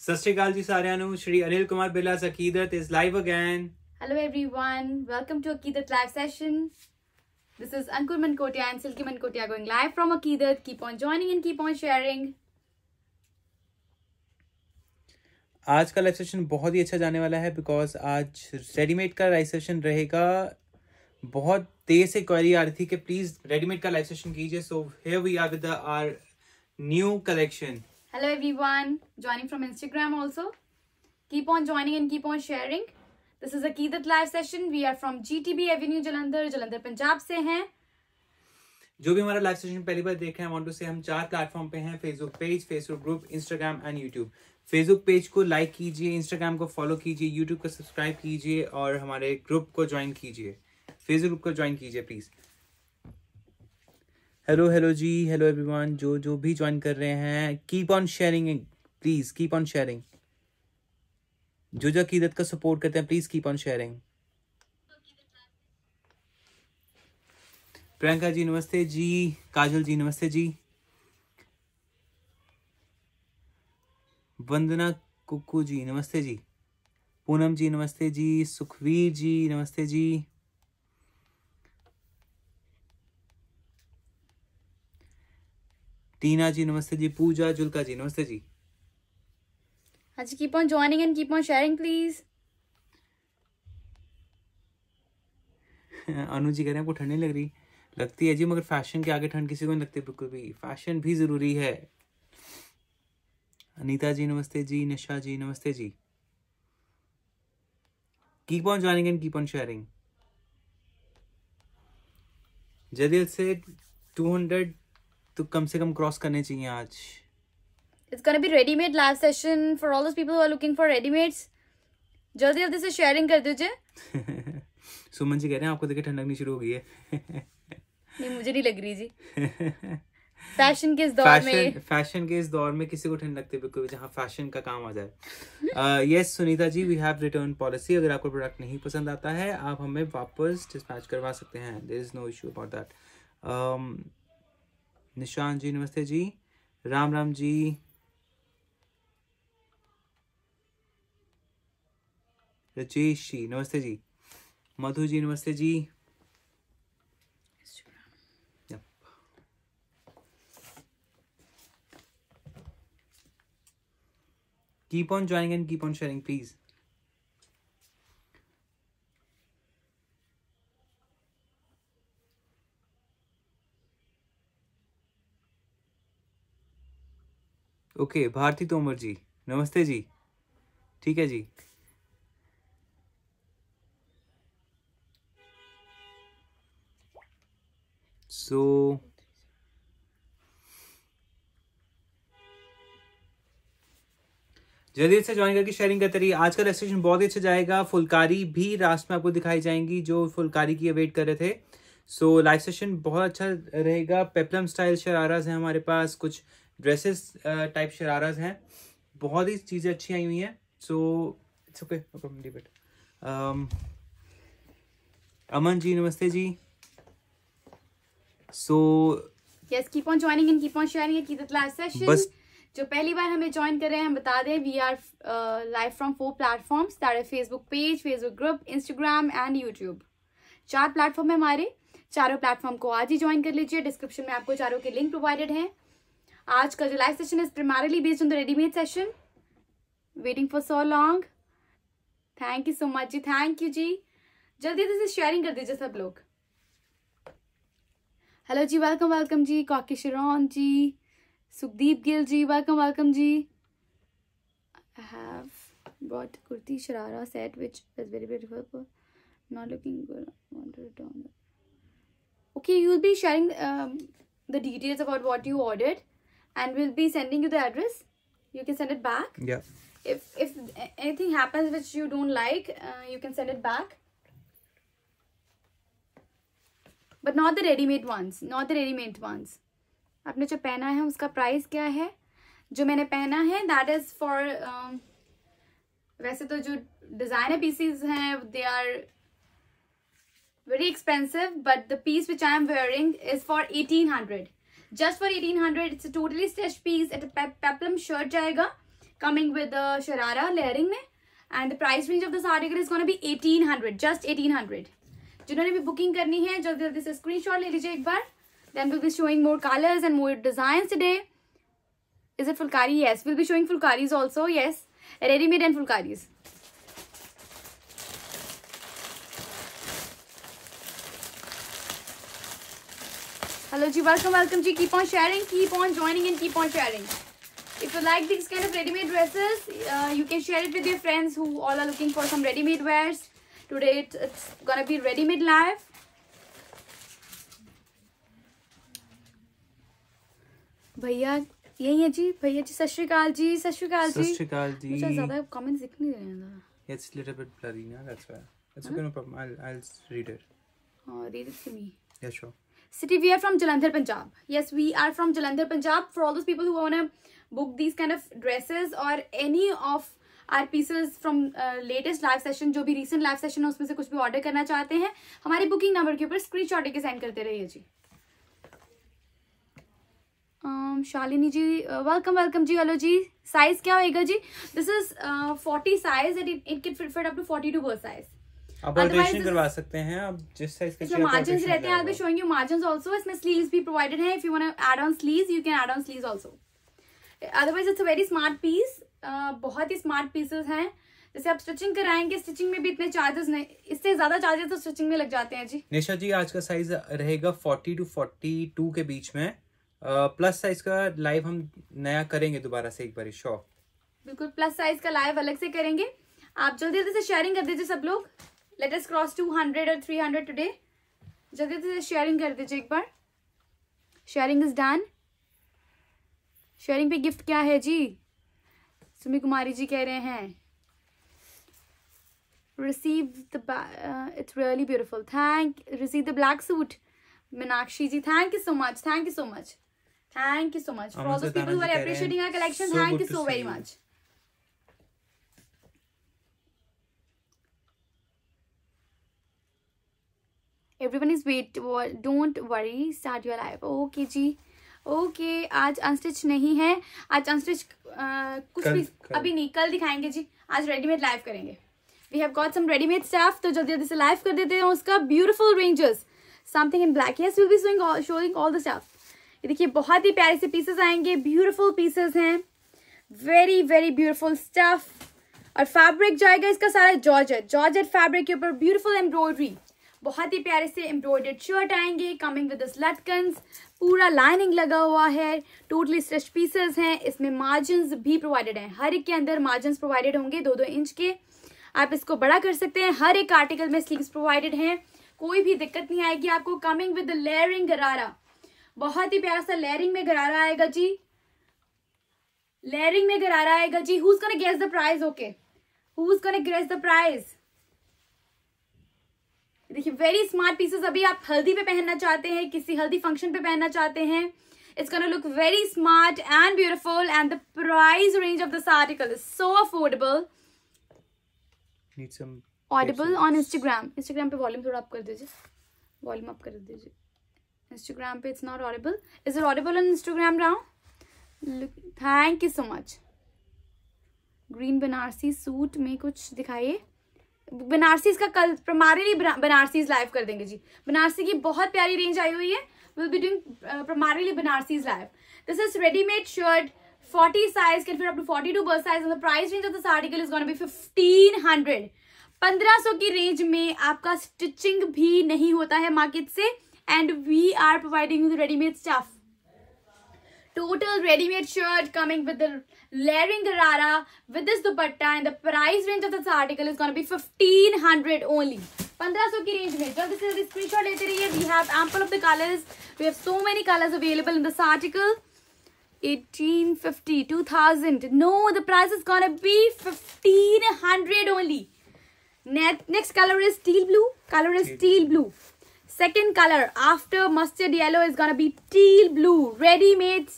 सत श्री अकाल जी सारिਆਂ ਨੂੰ श्री अनिल कुमार बिलास अकीदत is live again. Hello everyone, welcome to Aqidat live session. This is Ankur Mankotia and Silky Mankotia going live from Aqidat. Keep on joining and keep on sharing. आज का live session बहुत ही अच्छा जाने वाला है बिकॉज आज readymade का live session रहेगा. बहुत देर से क्वेरी आ रही थी कि प्लीज रेडीमेड का लाइव सेशन कीजिए. So here we are with our new collection. Hello everyone, joining from Instagram also. Keep on joining and keep on sharing. This is Aqidat live session. We are from GTB Avenue Jalandhar Punjab से हैं. जो भी हमारा live session पहली बार देख रहे हैं, want to से हम 4 प्लेटफॉर्म पे हैं. Facebook page, Facebook group, Instagram and YouTube. Facebook page को लाइक कीजिए, इंस्टाग्राम को फॉलो कीजिए, यूट्यूब को सब्सक्राइब कीजिए और हमारे ग्रुप को ज्वाइन कीजिए. फेसबुक ग्रुप को ज्वाइन कीजिए please. Hello ji, hello everyone. जो भी ज्वाइन कर रहे हैं, keep on sharing please, keep on sharing. जो अकीदत का सपोर्ट करते हैं please keep on sharing. Priyanka ji नमस्ते जी. काजल जी नमस्ते जी. वंदना कुक्कू जी नमस्ते जी. पूनम जी नमस्ते जी. सुखवीर जी नमस्ते जी. टीना जी नमस्ते जी. पूजा जुल्का जी नमस्ते जी. हाँ जी, keep on joining and keep on sharing please. Anu ji कह रहे हैं आपको ठंड नहीं लग रही? लगती है जी, मगर फैशन के आगे ठंड किसी को नहीं लगती बिल्कुल भी. फैशन भी जरूरी है. अनीता जी नमस्ते जी. निशा जी नमस्ते जी. Keep on joining and keep on sharing. जल्दी से 200 तो कम से कम क्रॉस करने चाहिए आज. It's gonna be ready-made live session for all those people who are looking for ready-mades. जल्दी से शेयरिंग कर दीजिए. सुमन जी कह रहे हैं आपको देखे ठंड लगनी शुरू हो गई है. नहीं, मुझे नहीं लग रही जी. फैशन के इस दौर में किसी को ठंड लगती है बिल्कुल भी, जहाँ फैशन का काम आ जाए. Yes Sunita ji, we have return policy. अगर आपको प्रोडक्ट नहीं पसंद आता है आप हमें वापस डिस्पैच करवा सकते हैं. There is no issue about that. Nishant ji नमस्ते जी. राम जी. रजेश जी नमस्ते जी. मधु जी नमस्ते जी. Keep on joining and keep on sharing please. Okay Bharti Tomar ji नमस्ते जी. ठीक है जी. सो जल्दी से ज्वाइन करके शेयरिंग करते रहिए. आज का रजिस्ट्रेशन बहुत ही अच्छा जाएगा. फुलकारी भी लास्ट में आपको दिखाई जाएंगी जो फुलकारी की अवेट कर रहे थे. सो लाइव सेशन बहुत अच्छा रहेगा. पेप्लम स्टाइल शराराज हैं हमारे पास, कुछ ड्रेसेस टाइप शराराज हैं. बहुत ही चीज़ें अच्छी आई हुई हैं. So it's okay, no problem. Leave it. Aman ji नमस्ते जी. So yes, keep on joining and keep on sharing Aqidat live session. बस जो पहली बार हमें ज्वाइन कर रहे हैं हम बता दें, we are live from 4 platforms, that is Facebook page, Facebook group, Instagram and YouTube. 4 platform है हमारे. चारों प्लेटफॉर्म को आज ही ज्वाइन कर लीजिए. डिस्क्रिप्शन में आपको चारों के लिंक प्रोवाइडेड हैं. आज का जो live session is primarily based on the readymade session. Waiting for so long. Thank you so much ji. Thank you ji. जल्दी से शेयरिंग कर दीजिए सब लोग. हेलो जी, वेलकम जी. कॉकी शिरोन जी, सुखदीप गिल जी, वेलकम जी. I have bought kurti sharara set which is very beautiful, not looking good. I want to return it. Okay, you will be sharing the details about what you ordered and we'll be sending you the address. You can send it back. Yeah. If anything happens which you don't like, you can send it back. But not the ready-made ones. आपने जो पहना है उसका price क्या है? जो मैंने पहना है दैट इज फॉर, वैसे तो जो डिजाइनर पीसेस हैं they are very expensive, but the piece which I am wearing is for 1800. Just for 1800. It's a totally stitched piece. Peplum shirt जाएगा. coming with the sharara layering में, and the price range of this article is going to be 1800, just 1800. जिन्होंने भी booking करनी है जल्दी जल्दी से screenshot ले लीजिए एक बार. Then we'll be showing more colors and more designs today. Is it fulkari? Yes, we'll be showing fulkaris also. Yes, ready-made and fulkaris. Hello ji, welcome ji. Keep on sharing, keep on joining and keep on sharing. If you like these kind of ready-made dresses, you can share it with your friends who all are looking for some ready-made wears. Today it's gonna be ready-made live. भैया यही है जी, भैया जी सत श्री अकाल जी, सत श्री अकाल जी, सत श्री अकाल जी. मुझे ज्यादा कमेंट्स दिख नहीं रहे हैं. It's a little bit blurry now, that's why. It's okay, no problem. I'll read it. Read it to me. Yeah, sure. City, we are from Jalandhar, Punjab. Yes, we are from Jalandhar, Punjab. For all those people who wanna book these kind of dresses or any of our pieces from latest live session, जो भी recent live session है उसमें से कुछ भी order करना चाहते हैं, हमारे booking number के ऊपर screenshot लेके send करते रहिए जी. शालिनी जी वेलकम जी. हेलो जी. साइज क्या होएगा जी? This is 40 size and it can fit up to 42 birth size. आप अल्टरेशन करवा सकते हैं आप जिस साइज का चाहिए. मार्जिन्स रहते हैं. I will be showing you margins also. इसमें स्लीव्स भी प्रोवाइडेड है. If you want to add on sleeves you can add on sleeves also. Otherwise it's a very smart piece. बहुत ही स्मार्ट पीसेस हैं. जैसे आप स्टिचिंग कराएंगे, stitching में भी इतने चार्जेस नहीं, इससे ज्यादा चार्जेस तो स्टिचिंग में लग जाते हैं जी. निशा जी आज का साइज रहेगा 40 to 42 के बीच में. प्लस साइज का लाइव हम नया करेंगे दोबारा से एक बार. श्योर, बिल्कुल प्लस साइज का लाइव अलग से करेंगे. आप जल्दी जल्दी से शेयरिंग कर दीजिए सब लोग. लेट अस क्रॉस 200 और 300 टुडे. जल्दी जल्दी से शेयरिंग कर दीजिए एक बार. Sharing is done. शेयरिंग पे गिफ्ट क्या है जी? सुमी कुमारी जी कह रहे हैं receive the it's really beautiful. Receive the black suit. Meenakshi ji thank you so much. Thank you so much. Thank you so much for all those people who are appreciating our collection. Thank you so very much. Everyone is don't worry. Start your live. Okay जी. Okay, आज unstitch नहीं है. आज unstitch कुछ भी अभी नहीं, कल दिखाएंगे जी. आज रेडीमेड लाइव करेंगे. We have got some ready-made stuff. तो जल्दी जल्दी से लाइव कर देते हैं उसका. Beautiful ranges. Something in black. Yes, we'll be showing all the stuff. ये देखिए बहुत ही प्यारे से पीसेस आएंगे. ब्यूटीफुल पीसेस हैं. Very very beautiful stuff. और फैब्रिक जाएगा इसका सारा जॉर्जेट फैब्रिक के ऊपर. Beautiful embroidery. बहुत ही प्यारे से एम्ब्रॉयडर्ड शर्ट आएंगे कमिंग विद दिस लटकन्स. पूरा लाइनिंग लगा हुआ है. टोटली स्टिच पीसेस हैं. इसमें मार्जिन्स भी प्रोवाइडेड हैं. हर एक के अंदर मार्जिन्स प्रोवाइडेड होंगे 2-2 इंच के. आप इसको बड़ा कर सकते हैं. हर एक आर्टिकल में स्लीव्स प्रोवाइडेड हैं. कोई भी दिक्कत नहीं आएगी आपको. Coming with the layering gharara. बहुत ही प्यारा सा लेयरिंग में गरारा आएगा जी. लेयरिंग में गरारा आएगा जी. Who's gonna guess the price? Okay, who's gonna guess the price? देखिए वेरी स्मार्ट पीसेस. अभी आप हल्दी पे पहनना चाहते हैं, किसी हल्दी फंक्शन पे पहनना चाहते हैं. It's gonna look very smart and beautiful, and the price range of this article is so affordable. Need some Audible on Instagram. Instagram पे वॉल्यूम थोड़ा अप कर दीजिए. वॉल्यूम अप कर दीजिए. Instagram पे it's not audible. Is it audible on Instagram now? Thank you so much. Green Banarasi suit में कुछ दिखाइए. बनारसी का कल प्राइमरीली बनारसी लाइव कर देंगे जी. बनारसी की बहुत प्यारी रेंज आई हुई है. We'll be doing primarily Banarasi live. This is ready-made shirt, 40 size, can fit up to 42 birth size, and the price range of this article is going to be 1500. 1500 की range में आपका स्टिचिंग भी नहीं होता है market से. And we are providing you the ready-made stuff. Total ready-made shirt coming with the layering garara with this dupatta, and the price range of this article is going to be 1500 only. 1500 की range में जल्दी से screenshot लेते रहिए. We have ample of the colors. We have so many colors available in this article. 1850, 2000. No, the price is going to be 1500 only. Next color is steel blue. Color is steel blue. Second color after mustard yellow is gonna be teal blue. Ready-made,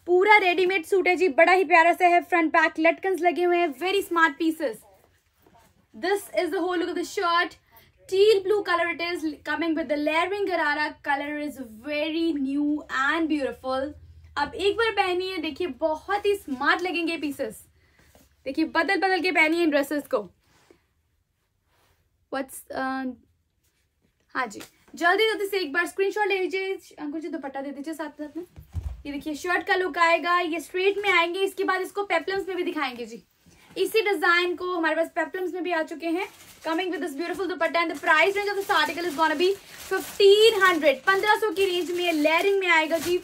पूरा ready-made suit है जी. बड़ा ही प्यारा सा है. Front back लटकन्स लगे हुए हैं. Very smart pieces. This is the whole look of the shirt. Teal blue color it is, coming with the layering garara. Color is very new and beautiful. अब एक बार पहनिए, देखिए बहुत ही स्मार्ट लगेंगे पीसेस. देखिए बदल बदल के पहनिए इन ड्रेसेस को। हाँ जी, जल्दी जल्दी से एक बार स्क्रीनशॉट ले लीजिए। अंकुर जी दुपट्टा दे दीजिए साथ साथ में। ये देखिए शर्ट का लुक आएगा, ये स्ट्रेट में आएंगे, इसके बाद इसको पेप्लम्स में भी दिखाएंगे जी। इसी डिजाइन को हमारे पास पेप्लम्स में भी आ चुके हैं, coming with this beautiful dupatta and the price range of this article is gonna be 1500, 1500 की रेंज में। लेयरिंग में आएगा जी,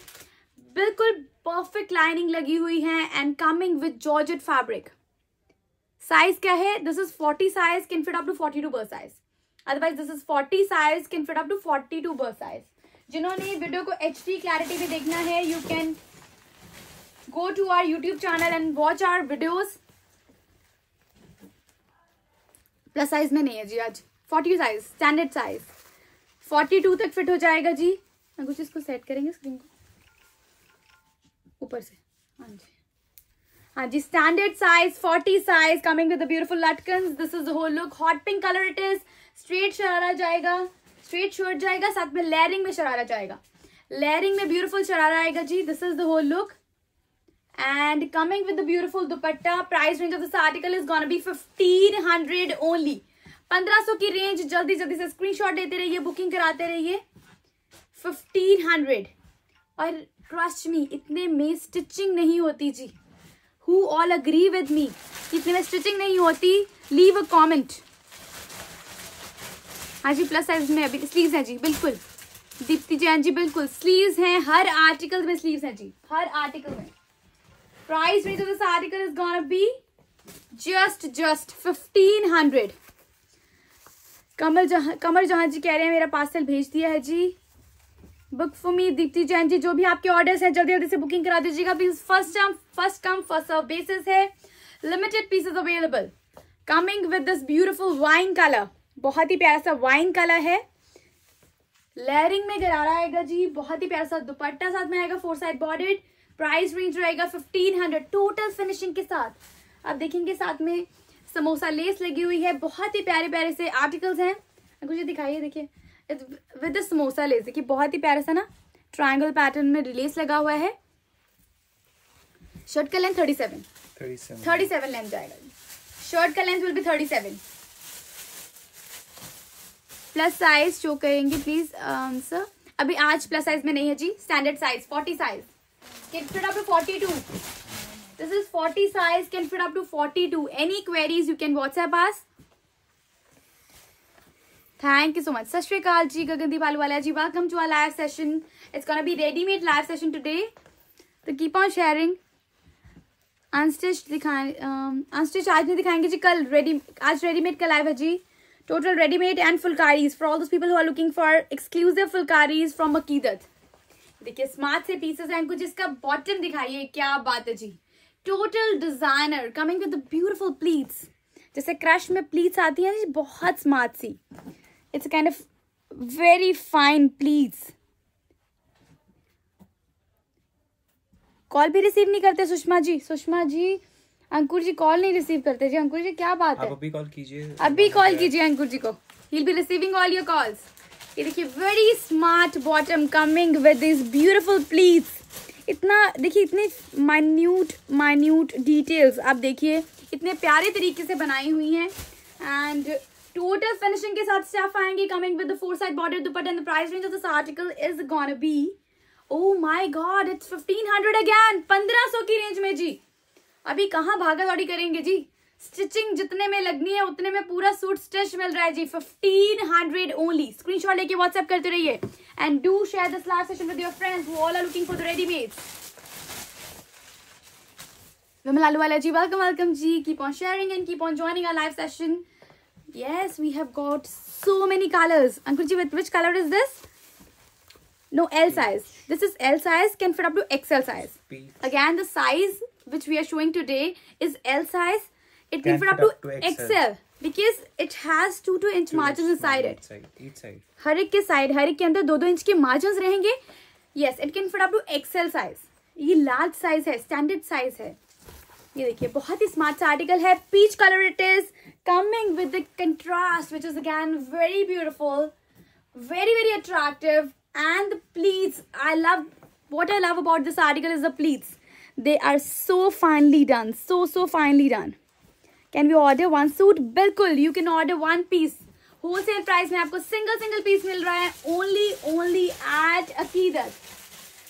बिल्कुल परफेक्ट लाइनिंग लगी हुई है and coming with georgette fabric. Size क्या है? This is 40 size, can fit up to 42 birth size. Otherwise this is 40 size, can fit up to 42 birth size. जिन्होंने वीडियो को HD क्लैरिटी में देखना है, you can go to our YouTube channel and watch our videos. Plus size में नहीं है जी आज, 40 size, standard size 42 तक फिट हो जाएगा जी। कुछ इसको सेट करेंगे स्क्रीन को ऊपर से। हाँ जी, हाँ जी, standard size 40 size, coming with the beautiful लटकन्स। This is the whole look. Hot pink colour it is. Straight sharara जाएगा, स्ट्रेट शर्ट जाएगा, साथ में लेयरिंग में शरारा जाएगा। लेयरिंग में ब्यूटीफुल शरारा आएगा जी। This is the whole look and coming with the beautiful dupatta. Price range of this article is gonna be 1500 only. 1500 की रेंज। जल्दी जल्दी से स्क्रीनशॉट लेते रहिए, बुकिंग कराते रहिए। 1500। और ट्रस्ट मी, इतने में स्टिचिंग नहीं होती जी। Who all agree with me? इतने में स्टिचिंग नहीं होती? Leave a comment. हाँ जी, प्लस साइज में अभी स्लीव्स हैं जी, बिल्कुल दीप्ति जैन जी, बिल्कुल स्लीव्स हैं। हर आर्टिकल में स्लीव्स हैं जी, हर आर्टिकल में। Price range of this article is gonna be just 1500. कमर जहां जी कह रहे हैं मेरा पार्सल भेज दिया है जी। Book for me Deepti Jain ji, जो भी आपके ऑर्डर्स हैं जल्दी जल्दी से बुकिंग करा दीजिएगा please. First come first serve basis है। Limited pieces available. Coming with this beautiful wine colour, बहुत ही प्यारा सा वाइन कलर है। लेयरिंग में गरारा आएगा जी, बहुत ही प्यारा सा दुपट्टा साथ में आएगा, 4 साइड बॉर्डर्ड। प्राइस रेंज रहेगा 1500 टोटल फिनिशिंग के साथ। आप देखेंगे साथ में समोसा लेस लगी हुई है। बहुत ही प्यारे प्यारे से आर्टिकल्स हैं। कुछ दिखाइए, देखिए विद समोसा लेस, देखिए बहुत ही प्यारा सा ना ट्रायंगल पैटर्न में लेस लगा हुआ है। शर्ट का लेंथ 37 लेंथ जाएगा। शर्ट का length will be 37। Plus size show करेंगे प्लीज सर। अभी आज प्लस साइज में नहीं है जी, standard size 40 size, can fit up to 42. This is 40 size, can fit up to 42. Any queries you can WhatsApp us. Thank you so much. Sat Shri Akal ji, Gagandeep Aluwala ji, welcome to our live session. It's gonna be ready-made live session today. So keep on sharing. Unstitched unstitched आज नहीं दिखाएंगे जी, कल आज ready-made का live है जी। Total ready-made and fulkaris for all those people who are looking for exclusive fulkaris from Aqidat. देखिए smart से pieces हैं। कुछ इसका बॉटम दिखाइए, क्या बात है जी। Total designer, coming with the beautiful pleats, जैसे क्रश में प्लीट्स आती हैं जी, बहुत स्मार्ट सी। It's kind of very fine pleats. Call भी रिसीव नहीं करते सुषमा जी। सुषमा जी, अंकुर जी कॉल नहीं रिसीव करते जी। अंकुर जी क्या बात है, अभी कॉल कीजिए, अभी कॉल कीजिए अंकुर जी को। He will be receiving all your calls. ये देखिए very smart bottom coming with this beautiful pleats. इतना देखिए, इतने माइन्यूट डिटेल्स आप देखिए, इतने प्यारे तरीके से बनाई हुई हैं। एंड टोटल फिनिशिंग के साथ स्टफ आएंगे, coming with the 4 side border dupatta and the price range of this article is gonna B, oh my God, it's 1500 again. 1500 की रेंज में जी। अभी कहाँ भागा दौड़ी करेंगे जी। स्टिचिंग जितने में लगनी है उतने में पूरा सूट स्टिच मिल रहा है जी। 1500 ओनली। स्क्रीनशॉट लेके व्हाट्सएप करते रहिए and do share this live session with your friends who all are looking for the readymades. Vimal Aluwala ji, welcome जी। Keep on sharing and keep on joining our live session. Yes, we have got so many colours. Ankur ji, which colour is this? No, L size. This is L size, can fit up to XL size. Again, the size which we are showing today is L size. It can fit up to XL because it has 2 inch margins inside it. Each side. हर एक के side, हर एक के अंदर 2 inch के margin रहेंगे। Yes, it can fit up to XL size. ये large size है, standard size है। ये देखिए बहुत ही स्मार्ट सा आर्टिकल है। Peach colour it is, coming with the contrast which is again very beautiful, very attractive. And the pleats, what I love about this article is the pleats. They are so finely done, so finely done. Can we order one suit? बिल्कुल, you can order one piece. Wholesale price में आपको single piece मिल रहा है only at Akeedat.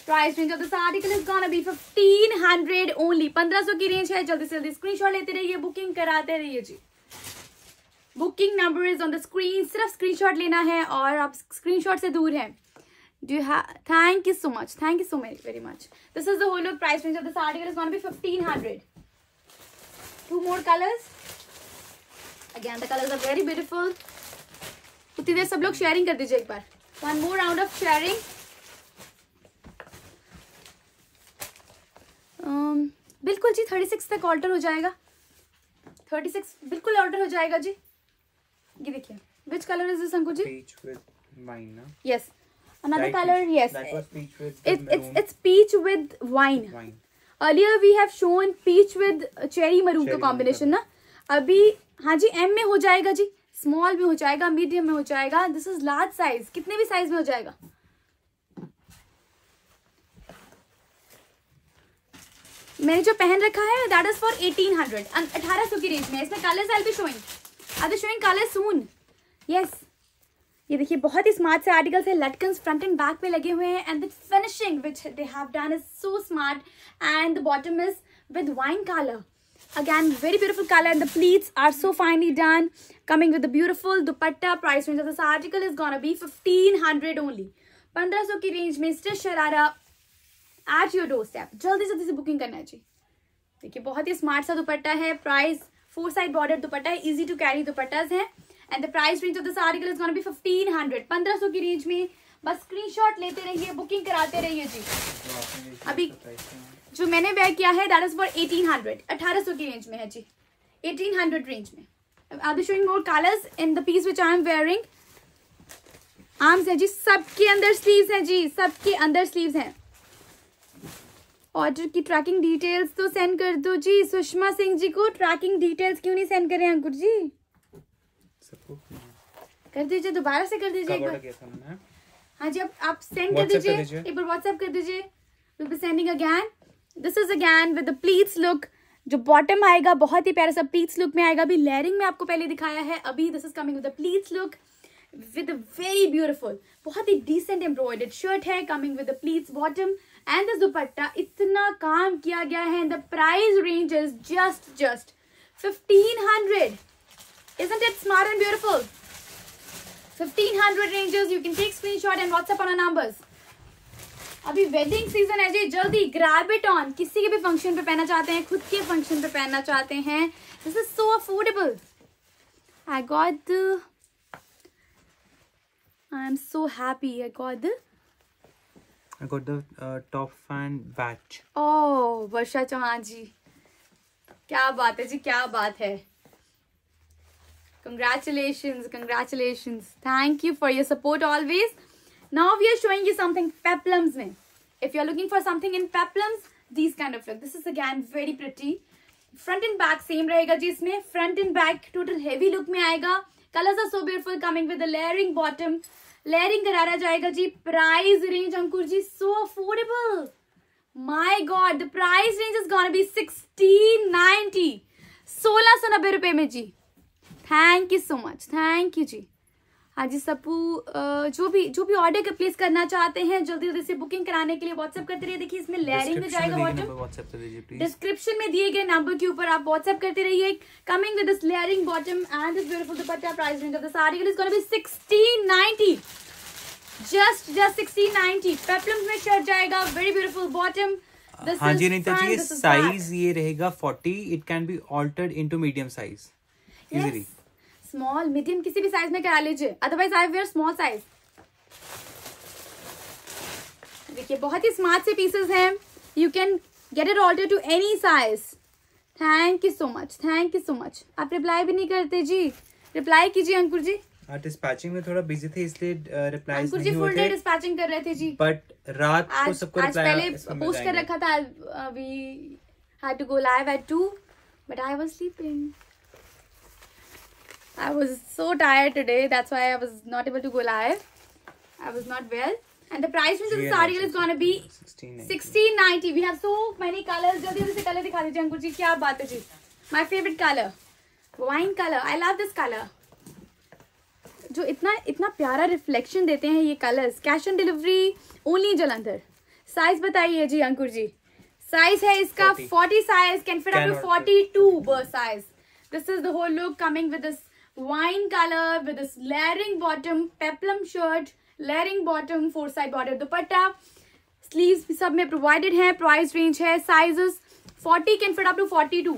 Price range of this article is gonna be 1500 only. 1500 की range है। जल्दी से जल्दी स्क्रीनशॉट लेते रहिए, बुकिंग कराते रहिए जी। Booking number is on the screen. सिर्फ स्क्रीनशॉट लेना है और आप स्क्रीनशॉट से दूर हैं। Do you have? Thank you so much. Thank you so very much. This is the whole look. Price range of this article is going to be 1500. Two more colors. Again, the colors are very beautiful. उतनी देर सब लोग sharing कर दीजिए एक बार. One more round of sharing. बिल्कुल जी 36 तक alter हो जाएगा. 36 बिल्कुल ऑल्टर हो जाएगा जी. ये देखिए. Which color is this, Ankur ji? Peach with wine, na? Yes. Another color, yes. That was peach with it's peach with wine. Earlier we have shown peach with cherry maroon का combination ना. अभी हाँ जी M में हो जाएगा जी, small में हो जाएगा, medium में हो जाएगा. This is large size. कितने भी size में हो जाएगा. मैंने जो पहन रखा है that is for 1800. 1800 की रेंज में. इसमें colors I'll be showing. I'll be showing colors soon. Yes. ये देखिए बहुत ही स्मार्ट से आर्टिकल्स है. लटकन्स फ्रंट एंड बैक पे लगे हुए हैं and the finishing which they have done is so smart and the bottom is with wine colour. Again very beautiful colour and the pleats are so finally done coming with the beautiful dupatta. Price range of this article is gonna be 1500 only. 1500 की range में stitch sharara at your door step. जल्दी जल्दी से booking करना है जी. देखिए बहुत ही स्मार्ट सा दुपट्टा है. प्राइस 4 साइड बॉर्डर दुपट्टा है. इजी टू कैरी दुपट्टाज है. And the price range of this article is going to be 1500. 1500 की रेंज में. बस स्क्रीनशॉट लेते रहिए, बुकिंग कराते रहिए जी. अभी जो मैंने वेयर किया है that is for 1800. 1800 की रेंज में है जी. 1800 रेंज में. I'll be showing more colors in the piece which I am wearing. Arms है जी, सबके अंदर स्लीव्स हैं जी, सबके अंदर स्लीव्स हैं. ऑर्डर की ट्रैकिंग डिटेल्स तो सेंड कर दो जी. सुषमा सिंह जी को ट्रैकिंग डिटेल्स क्यों नहीं सेंड करें अंकुर जी? कर दीजिए, दोबारा से कर दीजिए एक बार. हाँ जी आप सेंड कर दीजिए, एक बार व्हाट्सएप कर दीजिए. Will be sending again. This is again with the pleats look. जो बॉटम आएगा बहुत ही प्यारा सा प्लीट्स लुक में आएगा. अभी लेयरिंग में आपको पहले दिखाया है. अभी this is coming with the pleats look with very beautiful, बहुत ही डिसेंट एम्ब्रॉयडर्ड शर्ट है coming with the pleats bottom and this दुपट्टा. इतना काम किया गया है. The price range is just 1500. Isn't it smart and beautiful? 1500 ranges. You can take screenshot and WhatsApp on our numbers. अभी wedding season है जी. जल्दी grab it on. किसी के भी फंक्शन पे पहनना चाहते हैं, खुद के फंक्शन पे पहनना चाहते हैं. This is so affordable. I am so happy. I got the top fan batch. Oh, वर्षा चौहान जी, क्या बात है जी, क्या बात है. Congratulations. Thank you for your support always. Now we are showing you something peplums mein. If you are looking for something in peplums, these kind of look. This is again very pretty. Front and back same रहेगा जी इसमें. Front and back total heavy look में आएगा. Colors are so beautiful coming with the layering bottom. Layering करारा जाएगा जी. Price range Ankur ji so affordable. My God, the price range is gonna be 1690. 1690 रुपए में जी. Thank you so much. Thank you जी. हाँ जी सपू, जो भी ऑर्डर प्लेस करना चाहते हैं जल्दी से बुकिंग कराने के लिए व्हाट्सएप करते रहिए. देखिए इसमें लेयरिंग में जाएगा बॉटम. डिस्क्रिप्शन में दिए गए नंबर के ऊपर आप व्हाट्सएप करते रहिए. Coming with this layering bottom and this beautiful dupatta. Price range of this article is gonna be 1690. Just 1690. Peplums में शर्ट जाएगा. Very beautiful bottom. हाँ जी नीता जी, साइज ये रहेगा 40. It can be altered into medium size easily. Small medium किसी भी size में करा लीजिए. Otherwise I wear small size. देखिए बहुत ही स्मार्ट से पीसेस हैं. You can get it alter to any size. Thank you so much. आप रिप्लाई भी नहीं करते जी. रिप्लाई कीजिए अंकुर जी. डिस्पैचिंग में थोड़ा बिजी थे इसलिए रिप्लाई अंकुर जी फुल डे डिस्पैचिंग कर रहे थे जी. बट रात को सबको आज पहले पोस्ट कर रखा था. We had to go live at 2 but I was sleeping. I was so tired today. That's why I was not able to go live. I was not well. And the price range of this article is going to be 1690. We have so many colors. जल्दी से colour दिखा दीजिए अंकुर जी. क्या बात है जी. My favorite color. Wine colour, I love this colour, जो इतना प्यारा रिफ्लेक्शन देते हैं ये colours. Cash on delivery only Jalandhar. Size बताइए जी अंकुर जी। साइज है इसका 40 size, can fit up to 42 birth size. This is the whole look coming with this wine colour with this layering bottom, peplum shirt, layering bottom, 4 side border dupatta, sleeves भी सब में provided है। Price range है sizes 40 can fit up to 42।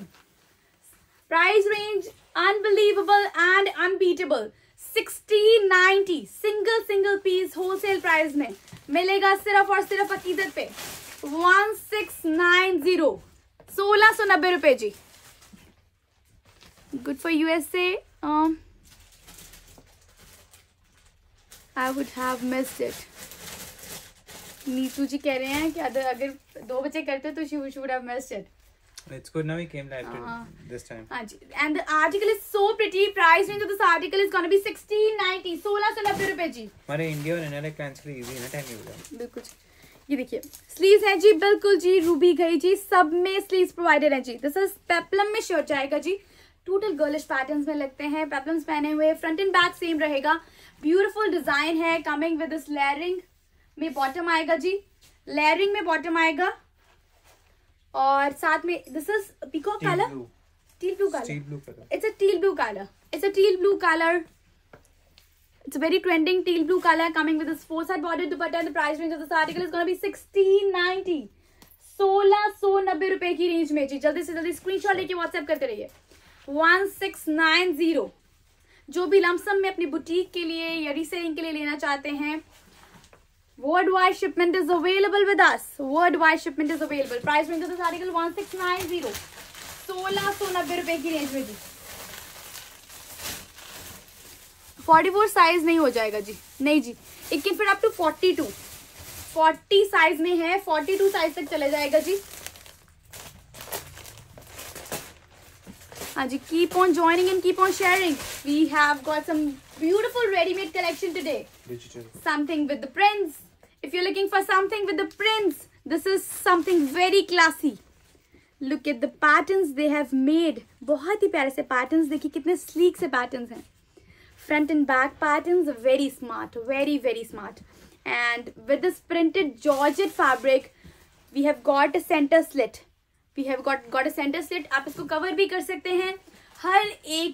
Price range unbelievable and unbeatable. 60-90 single piece wholesale price में मिलेगा सिर्फ और सिर्फ अकीदत पे 1690, 1690 रुपए जी। Good for USA. I would have missed it. Neetu ji कह रहे हैं कि अगर 2 बजे करते तो she would have missed it. It's good now we came live this time. हाँ जी, and the article is so pretty. Price range of this article is going to be 1690, 1690 रुपए जी। हमारे इंडिया और एनआरआई क्लाइंट्स के लिए easy है ना, time मिलेगा। बिल्कुल। ये देखिए स्लीव्स है जी, बिल्कुल जी रूबी गई जी, सब में स्लीव्स प्रोवाइडेड है जी। दिस इज पेप्लम में शर्ट जाएगा जी, टोटल गर्लिश पैटर्न्स में लगते हैं, पेप्लम्स पहने हुए, फ्रंट एंड बैक सेम रहेगा, ब्यूटीफुल डिजाइन है। कमिंग विद दिस लेयरिंग में बॉटम आएगा जी, लेयरिंग में बॉटम आएगा और साथ में this is peacock colour, teal blue colour, it's a teal blue colour, it's a teal blue colour, it's a very trending teal blue color coming with this 4-side border dupatta and the price range of this article is going to be 1690, 1690 रुपए की range में जी। जल्दी से जल्दी screenshot लेके WhatsApp करते रहिए 1690। जो भी लमसम में अपनी बुटीक के लिए या रीसेलिंग के लिए लेना चाहते हैं, world wide shipment is available with us, world wide shipment is available. Price range of this article 1690, 1690 रुपए की रेंज में जी। 44 साइज नहीं हो जाएगा जी, नहीं जी, it can fit up to 42, 40 size में है, 42 साइज तक चले जाएगा जी। हाँ जी, keep on joining and keep on sharing. We have got some beautiful readymade collection today, something with the prints. If you are looking for something with the prints, this is something very classy. Look at the patterns they have made, बहुत ही प्यारे से patterns, देखिए कितने sleek से patterns हैं। Front and back patterns are very smart, very smart. And with this printed georgette fabric, we have got a center slit. We have got a center slit. आप इसको cover भी कर सकते हैं। हर एक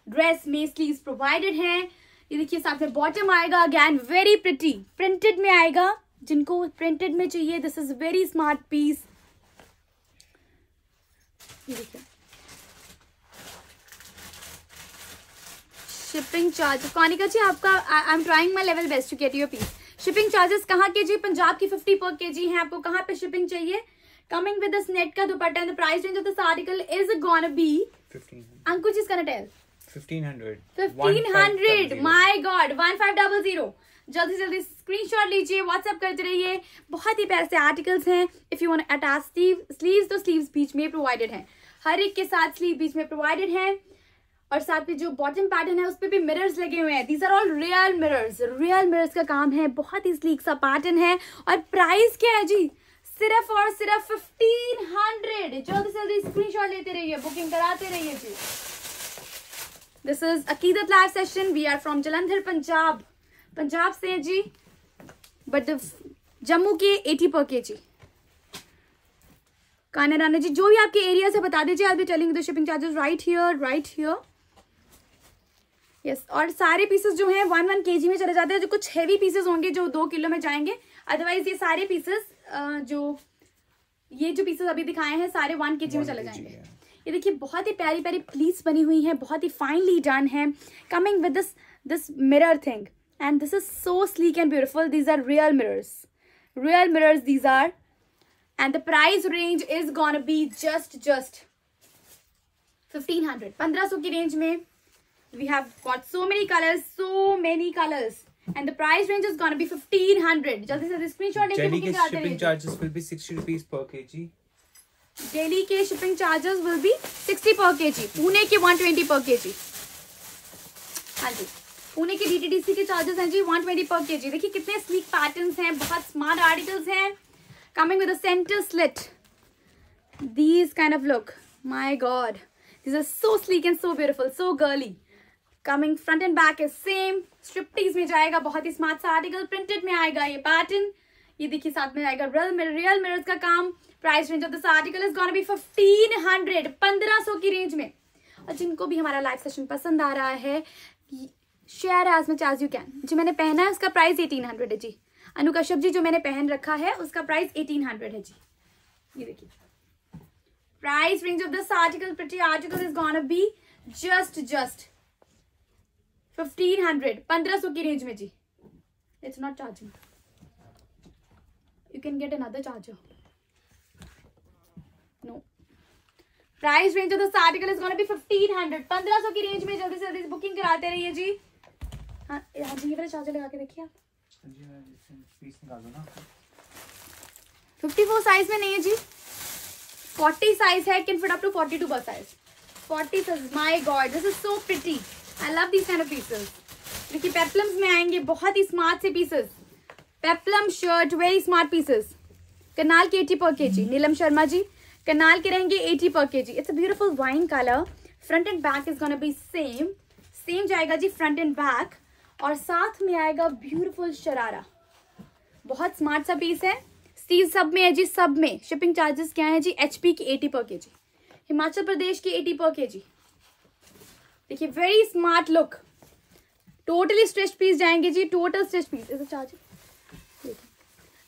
ड्रेस में sleeves provided हैं। ये देखिए साथ में bottom आएगा, again very pretty, printed में आएगा। जिनको printed में चाहिए, this is very smart piece। ये देखिए शिपिंग चार्जेस, कौनिका जी आपका, I am trying my level best to get your piece. Shipping charges कहाँ के जी? पंजाब की 50 पर केजी है। आपको कहाँ पे शिपिंग चाहिए? कमिंग विद दिस नेट का dupatta and the price range of this article is gonna be 1500। Ankur ji is gonna tell 1500। My God, 1500। जल्दी से जल्दी स्क्रीनशॉट लीजिए, व्हाट्सएप करते रहिए। बहुत ही प्यारे से आर्टिकल्स हैं। If you want attach sleeves तो स्लीव्स बीच में प्रोवाइडेड हैं, हर एक के साथ स्लीव बीच में प्रोवाइडेड है। और साथ में जो बॉटम पैटर्न है उस पे भी मिरर्स लगे हुए हैं। These are all real mirrors, real mirrors का काम है। बहुत ही स्लीक सा पैटर्न है। और प्राइस क्या है जी? सिर्फ और सिर्फ 1500। जल्दी से जल्दी स्क्रीनशॉट लेते रहिए, बुकिंग कराते रहिए जी। This is Aqeedat live session. We are from Jalandhar, Punjab. Punjab से है जी, बट जम्मू के 80 पर केजी। कान्हा राणा जी, जो भी आपके एरिया से बता दीजिए। आई will be telling the shipping charges right here. Yes, और सारे पीसेस जो हैं 1 kg में चले जाते हैं। जो कुछ हैवी पीसेस होंगे जो 2 किलो में जाएंगे, अदरवाइज ये सारे पीसेस ये जो पीसेस अभी दिखाए हैं सारे 1 kg में चले जाएंगे। ये देखिए बहुत ही प्यारी प्यारी प्लीट्स बनी हुई हैं, बहुत ही फाइनली डन है। Coming with this mirror thing and this is so sleek and beautiful. These are real mirrors these are, and the price range is gonna be just 1500, 1500 की रेंज में। we have got so many colors and the price range is gonna be 1500। जल्दी से screenshot लेके booking कराते रहिए। shipping charges will be 60 rupees per kg। Delhi के shipping charges will be 60 per kg, Pune के 120 per kg। हाँ जी, पुणे के DTDC के चार्जेस हैं जी 120 per kg। देखिए कितने स्लीक पैटर्न्स हैं, बहुत स्मार्ट आर्टिकल्स हैं। Coming with a center slit, these kind of look, my god, These are so sleek and so beautiful, so girly. Coming front and back is same. Striptease में जाएगा, बहुत ही smart सा article. Printed में आएगा ये pattern. ये देखिए साथ में आएगा रियल मिरर्स का काम. Price range of this article is gonna be 1500, 1500 की रेंज में. और जिनको भी हमारा लाइव सेशन पसंद आ रहा है, share as much as you can. जो मैंने पहना है उसका प्राइस 1800 है जी. अनु कश्यप जी जो मैंने पहन रखा है उसका प्राइस 1800 है जी. ये देखिए price range of this article, pretty article is gonna be just 1500, 1500 की रेंज में जी. It's not charging. You can get another charger. No. Price range of this article is gonna be 1500, 1500 की रेंज में. जल्दी से जल्दी बुकिंग कराते रहिए जी. हाँ जी, ये वाला चार्जर लगा के देखिए आप. 54 साइज में नहीं है जी, 40 साइज है. कैन फिट अप टू 42 बस size. 40 size. My god, this is so pretty. I love this kind of pieces. देखिए पेप्लम्स में आएंगे बहुत ही स्मार्ट से pieces. Peplum shirt, very smart pieces. Karnal के 80 पर केजी. नीलम शर्मा जी करनाल के रहेंगे 80 पर KG. It's a beautiful wine colour. Front and back is gonna B same जाएगा जी फ्रंट एंड बैक. और साथ में आएगा ब्यूटीफुल शरारा. बहुत स्मार्ट सा पीस है. स्टीव सब में है जी, सब में. शिपिंग चार्जेस क्या है जी? HP की 80 पर केजी. हिमाचल प्रदेश की 80 पर केजी. देखिए very smart look. Totally stretch piece जाएंगे जी. Total stretch piece. इसे चार्जर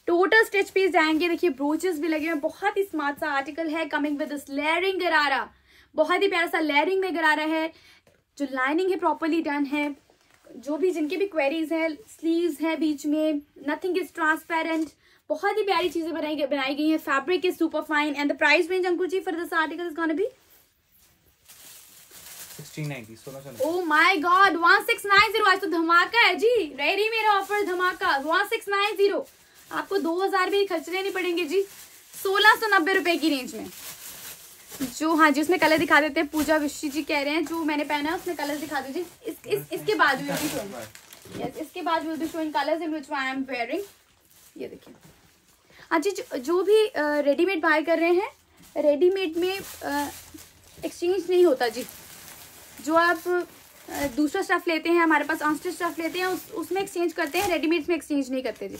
टोटल स्टिच पीस जाएंगे. देखिए ब्रोचेस भी लगे हुए. बहुत ही स्मार्ट सा आर्टिकल है. Coming with this layering gharara. बहुत ही प्यारा सा लेयरिंग में गरारा है. जो लाइनिंग है प्रॉपरली डन है. जो भी जिनके भी क्वेरीज है, स्लीव्स है बीच में, नथिंग इज ट्रांसपेरेंट. बहुत ही प्यारी चीजें बनाई गई है. Fabric is super fine. And the price range Ankur ji for this article is gonna be 1690. Oh my God, 1690. आज तो धमाका है जी. रेडी मेरा ऑफर धमाका. 1690. आपको 2000 भी खर्चने नहीं पड़ेंगे जी. 1690 रुपए की रेंज में. जो हाँ जी उसमें कलर दिखा देते हैं. पूजा विशी जी कह रहे हैं जो मैंने पहना है उसमें कलर दिखा दीजिए. इसके बाद विल बी शोइंग. यस, इसके बाद will be showing colours in which I am wearing. ये देखिए. हाँ जी, जो भी रेडीमेड बाय कर रहे हैं, रेडीमेड में एक्सचेंज नहीं होता जी. जो आप दूसरा स्टफ लेते हैं, हमारे पास अनस्टिच स्टफ लेते हैं, उसमें एक्सचेंज करते हैं. रेडीमेड में एक्सचेंज नहीं करते जी.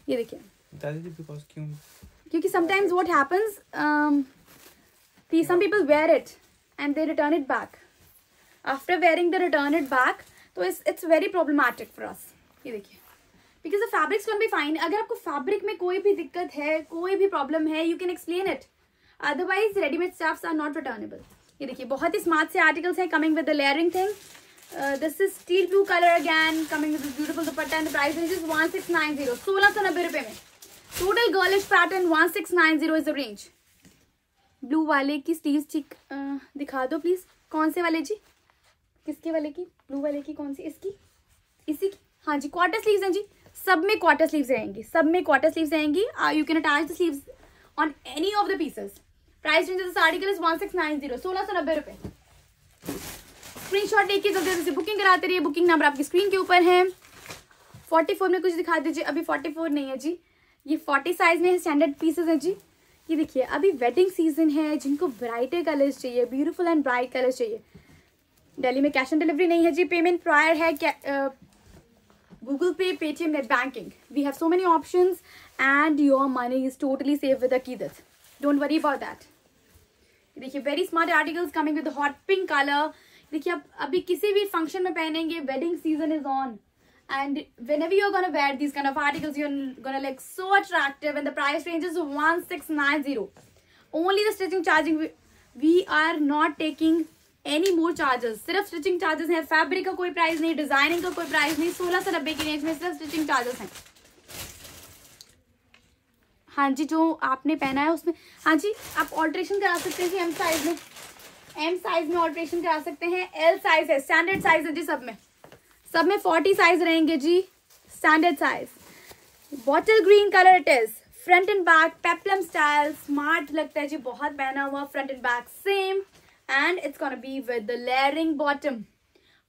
ये देखिए. क्योंकि sometimes what happens, some people wear it and they return it back. After wearing they return it back. तो it's very problematic for us. ये देखिए. Because the fabrics can be fine. अगर आपको फैब्रिक में कोई भी दिक्कत है, कोई भी प्रॉब्लम है, you can explain it. Otherwise ready-made stuffs are not returnable. ये देखिए बहुत ही स्मार्ट से आर्टिकल्स हैं. coming with the layering thing. This is steel blue color again. coming with this beautiful dupatta and the price range is 1690. 1690 रुपए में. Total girlish pattern 1690 is the range. Blue वाले की स्लीव्स ठीक दिखा दो please. कौन से वाले जी? किसके वाले की? ब्लू वाले की कौन सी? इसकी, इसी की. हाँ जी क्वार्टर स्लीव्स हैं जी. सब में क्वार्टर स्लीव्स रहेंगी. सब में क्वार्टर स्लीव्स रहेंगी. You can attach the sleeves on any of the pieces. Price range of this article is 1690. 1690 रुपए. स्क्रीनशॉट लेके जल्दी जल्दी से बुकिंग कराते रहिए. बुकिंग नंबर आपकी स्क्रीन के ऊपर है. 44 में कुछ दिखा दीजिए. अभी 44 नहीं है जी. ये 40 साइज में स्टैंडर्ड पीसेस है जी. ये देखिए अभी वेडिंग सीजन है. जिनको ब्राइटर कलर्स चाहिए, ब्यूटीफुल एंड ब्राइट कलर्स चाहिए. दिल्ली में कैश ऑन डिलीवरी नहीं है जी. पेमेंट प्रायर है. Google Pay, Paytm, net banking. We have so many options and your money is totally safe with Akeedat. Don't worry about that. देखिए very smart articles coming with hot pink colour. देखिए आप अभी किसी भी function में पहनेंगे. Wedding season is on. And whenever you're gonna wear these kind of articles, you're gonna look so attractive. And the price range is 1690. Only the stitching charging. We are not taking any more charges. सिर्फ stitching charges हैं. Fabric का कोई price नहीं, designing का कोई price नहीं. 1690 की range में सिर्फ स्टिचिंग चार्जेस हैं. हाँ जी जो आपने पहना है उसमें हाँ जी आप ऑल्ट्रेशन करा सकते हैं जी. एम साइज में ऑल्ट्रेशन करा सकते हैं. एल साइज है, स्टैंडर्ड साइज है जी. सब में 40 साइज रहेंगे जी. Standard size. Bottle green colour it is. Front and back peplum style. Smart लगता है जी. बहुत पहना हुआ. Front and back same. And it's gonna be with the layering bottom.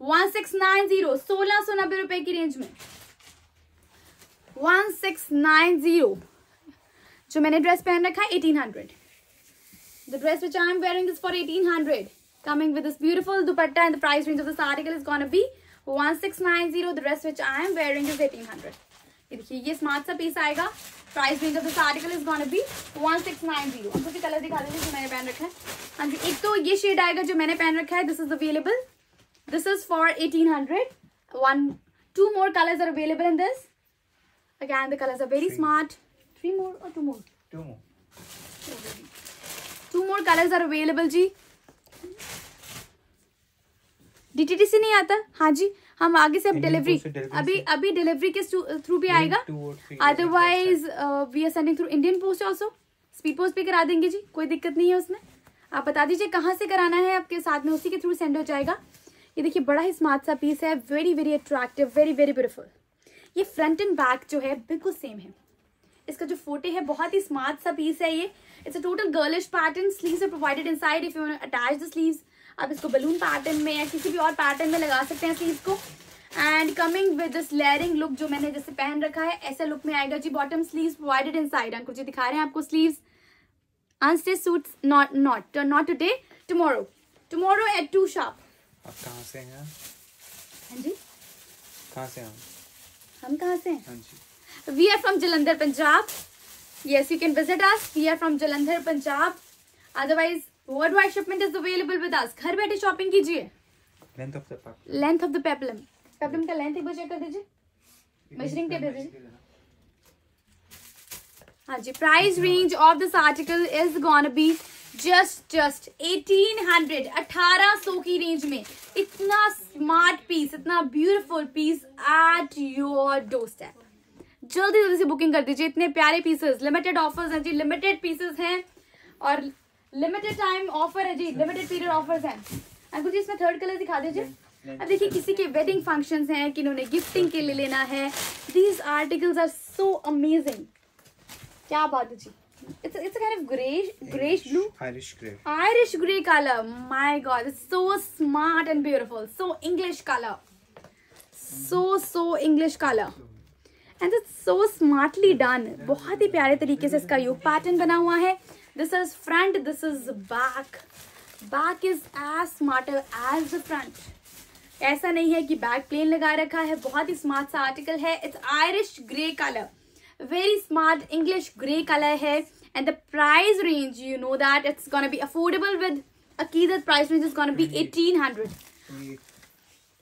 1690. 1690 रुपए की रेंज में. 1690. जो मैंने ड्रेस पहन रखा है 1800. The dress which I am wearing is for 1800. coming with this beautiful dupatta, and the price range of this article is gonna be 1690. The dress which I am wearing is 1800. ये देखिए, ये smart सा piece आएगा. Price range of this article is gonna be 1690. हमको भी colour दिखा दीजिए जो मैंने पहन रखा है. हाँ जी, एक तो ये शेड आएगा जो मैंने पहन रखा है. This is available. This is for 1800. 2 more colors are available in this. Again, the colors are very smart. 3 more or 2 more? 2 more. 2 more colors are available जी. DTDC नहीं आता. हाँ जी, हम आगे से अब डिलीवरी अभी डिलीवरी के थ्रू भी आएगा. Otherwise we are sending through Indian Post also. Speed post भी करा देंगे जी, कोई दिक्कत नहीं है उसमें. आप बता दीजिए कहाँ से कराना है, आपके साथ में उसी के थ्रू सेंड हो जाएगा. ये देखिए, बड़ा ही स्मार्ट सा पीस है. Very very attractive, very very beautiful. ये फ्रंट एंड बैक जो है बिल्कुल सेम है. इसका जो फोटे है बहुत ही स्मार्ट सा पीस है. ये it's a total girlish pattern. Sleeves are provided inside. If you want to attach the sleeves, आप इसको बलून पैटर्न में या किसी भी और पैटर्न में लगा सकते हैं स्लीव्स को. And coming with this layering look जो मैंने जैसे पहन रखा है, ऐसा लुक में आएगा जी. Bottom sleeves provided inside. Ankur ji दिखा रहे हैं आपको sleeves. Unstitch suits not today, tomorrow at 2 sharp. आप कहाँ से हैं? हाँ जी, कहाँ से हैं हम कहाँ से हैं? हाँ जी. We are from Jalandhar, Punjab. Yes, you can visit us. We are from Jalandhar, Punjab. Otherwise, worldwide shipment is available with us. घर बैठे शॉपिंग कीजिए. Length of the peplum. Length of the peplum. Peplum का length एक बार check कर दीजिए. Measuring tape दे दीजिए. हाँ जी, price range of this article is gonna be just 1800. 1800 की रेंज में इतना स्मार्ट पीस, इतना beautiful piece at your doorstep. जल्दी जल्दी से बुकिंग कर दीजिए. इतने प्यारे पीसेस, लिमिटेड ऑफर्स हैं जी. लिमिटेड पीसेस हैं और लिमिटेड टाइम ऑफर है जी. लिमिटेड पीरियड ऑफर्स हैं. अंकुर जी, इसमें थर्ड कलर दिखा दीजिए. अब देखिए, किसी के वेडिंग फंक्शंस हैं, किन्होंने गिफ्टिंग के लिए लेना है. These articles are so amazing. क्या बात है जी. It's a kind of grayish blue. Irish grey color. My God, it's so smart and beautiful. So English color. So English color. And it's so smartly done. बहुत ही प्यारे तरीके से इसका योग पैटर्न बना हुआ है. This is front. This is back. Back is as smarter as the front. ऐसा नहीं है कि बैक प्लेन लगा रखा है. बहुत ही स्मार्ट सा आर्टिकल है. It's Irish grey color. Very smart English grey color है. And the price range, you know that it's gonna be affordable with Aqidat. Price range is gonna be 1800.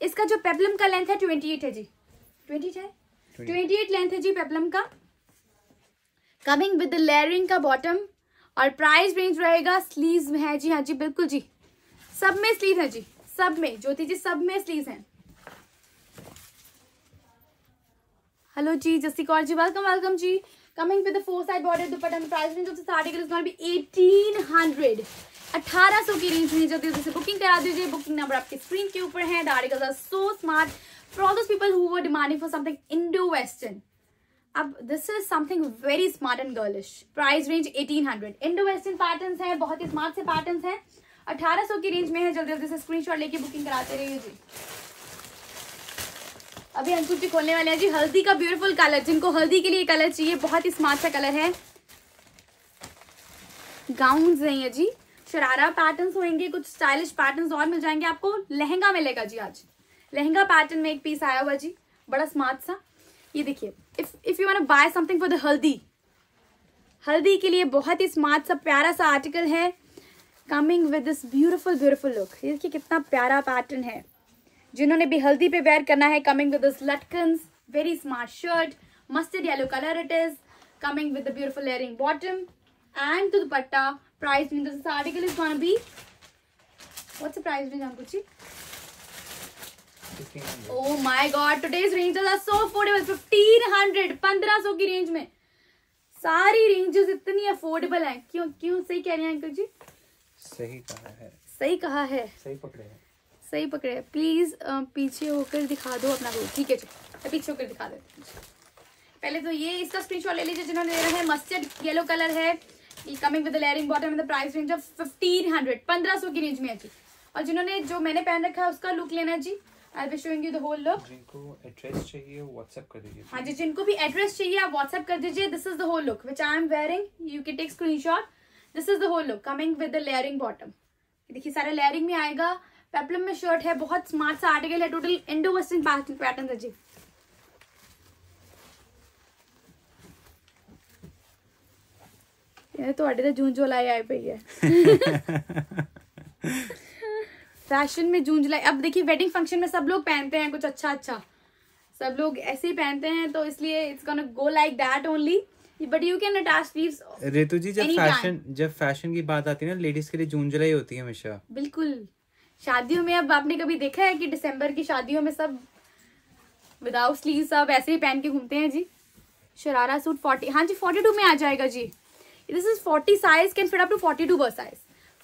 इसका जो पेपलम का लेंथ है 28 है जी. 28 है. 28 length है जी peplum का. Coming with the layering का बॉटम. और प्राइस रेंज रहेगा, स्लीव्स में है जी. हाँ जी, बिल्कुल जी, सब में स्लीव है जी. सब में ज्योति जी, सब में स्लीव्स हैं. हेलो जी, जस्सी कौर जी, वेलकम जी. Coming with the 4-side border dupatta, and the price range of this article is going to be 1800. 1800 की रेंज में जल्दी से बुकिंग करा दीजिए. बुकिंग नंबर आपके स्क्रीन के ऊपर है. The articles are so smart for all those people who were demanding for something Indo-Western. अब this is something very smart and girlish. Price range 1800. Indo-Western patterns हैं, बहुत ही स्मार्ट से पैटर्न्स हैं. 1800 की रेंज में है. जल्दी जल्दी से स्क्रीनशॉट लेके बुकिंग कराते रहिए जी. अभी अंकुर जी खोलने वाले हैं जी हल्दी का ब्यूटीफुल कलर. जिनको हल्दी के लिए कलर चाहिए, बहुत ही स्मार्ट सा कलर है. गाउन्स नहीं है जी, शरारा पैटर्न्स होंगे, कुछ स्टाइलिश पैटर्न्स और मिल जाएंगे आपको. लहंगा मिलेगा जी. आज लहंगा पैटर्न में एक पीस आया हुआ जी, बड़ा स्मार्ट सा. ये देखिए, if you want to buy something for the haldi के लिए बहुत ही स्मार्ट सा प्यारा सा आर्टिकल है. Coming with this beautiful look. ये देखिए कितना प्यारा पैटर्न है. जिन्होंने भी हल्दी पे वेयर करना है, कमिंग विद दिस लटकन्स, very smart shirt, mustard yellow colour it is. Coming with the beautiful layering bottom and two dupatta. Price range this article is gonna be, what's the price range Ankur ji? Oh my God, today's ranges are so affordable. 1500, 1500 की range में सारी ranges इतनी affordable हैं. क्यों सही कह रहे हैं अंकल जी? सही कहा है. सही पकड़े. प्लीज पीछे होकर दिखा दो अपना रोल. ठीक है जी, पीछे होकर दिखा देते. पहले तो ये इसका स्क्रीनशॉट ले लीजिए जिन्होंने ले रहा है. मस्टर्ड येलो कलर है. Coming with the layering bottom and the price range of 1500, 1500 की रेंज में है जी. और जिन्होंने जो मैंने पहन रखा है उसका लुक लेना है जी, I will showing you the whole look. जिनको एड्रेस चाहिए व्हाट्सएप कर दीजिए. हाँ जी, जिनको भी एड्रेस चाहिए आप व्हाट्सएप कर दीजिए. This is the whole look which I am wearing. You can take screenshot. This is the whole look coming with the layering bottom. देखिए सारा लेयरिंग में आएगा, पेप्लम में शर्ट है, बहुत स्मार्ट सा आर्टिकल है, टोटल इंडो वेस्टर्न पैटर्न है जी। ये तो अड्डे जून जुलाई आई पई है फैशन में जून जुलाई। अब देखिए वेडिंग फंक्शन में सब लोग पहनते हैं कुछ अच्छा अच्छा, सब लोग ऐसे ही पहनते हैं, तो इसलिए it's gonna go like that only, but you can attach sleeves. Ritu ji जब फैशन की बात आती है ना, लेडीज के लिए जून जुलाई होती है हमेशा। बिल्कुल, शादियों में अब आपने कभी देखा है कि दिसंबर की शादियों में सब विदाउट स्लीव सब ऐसे ही पहन के घूमते हैं जी। शरारा सूट 40, हाँ जी 42 में आ जाएगा जी। This is 40 size, can fit up to 42 बस size,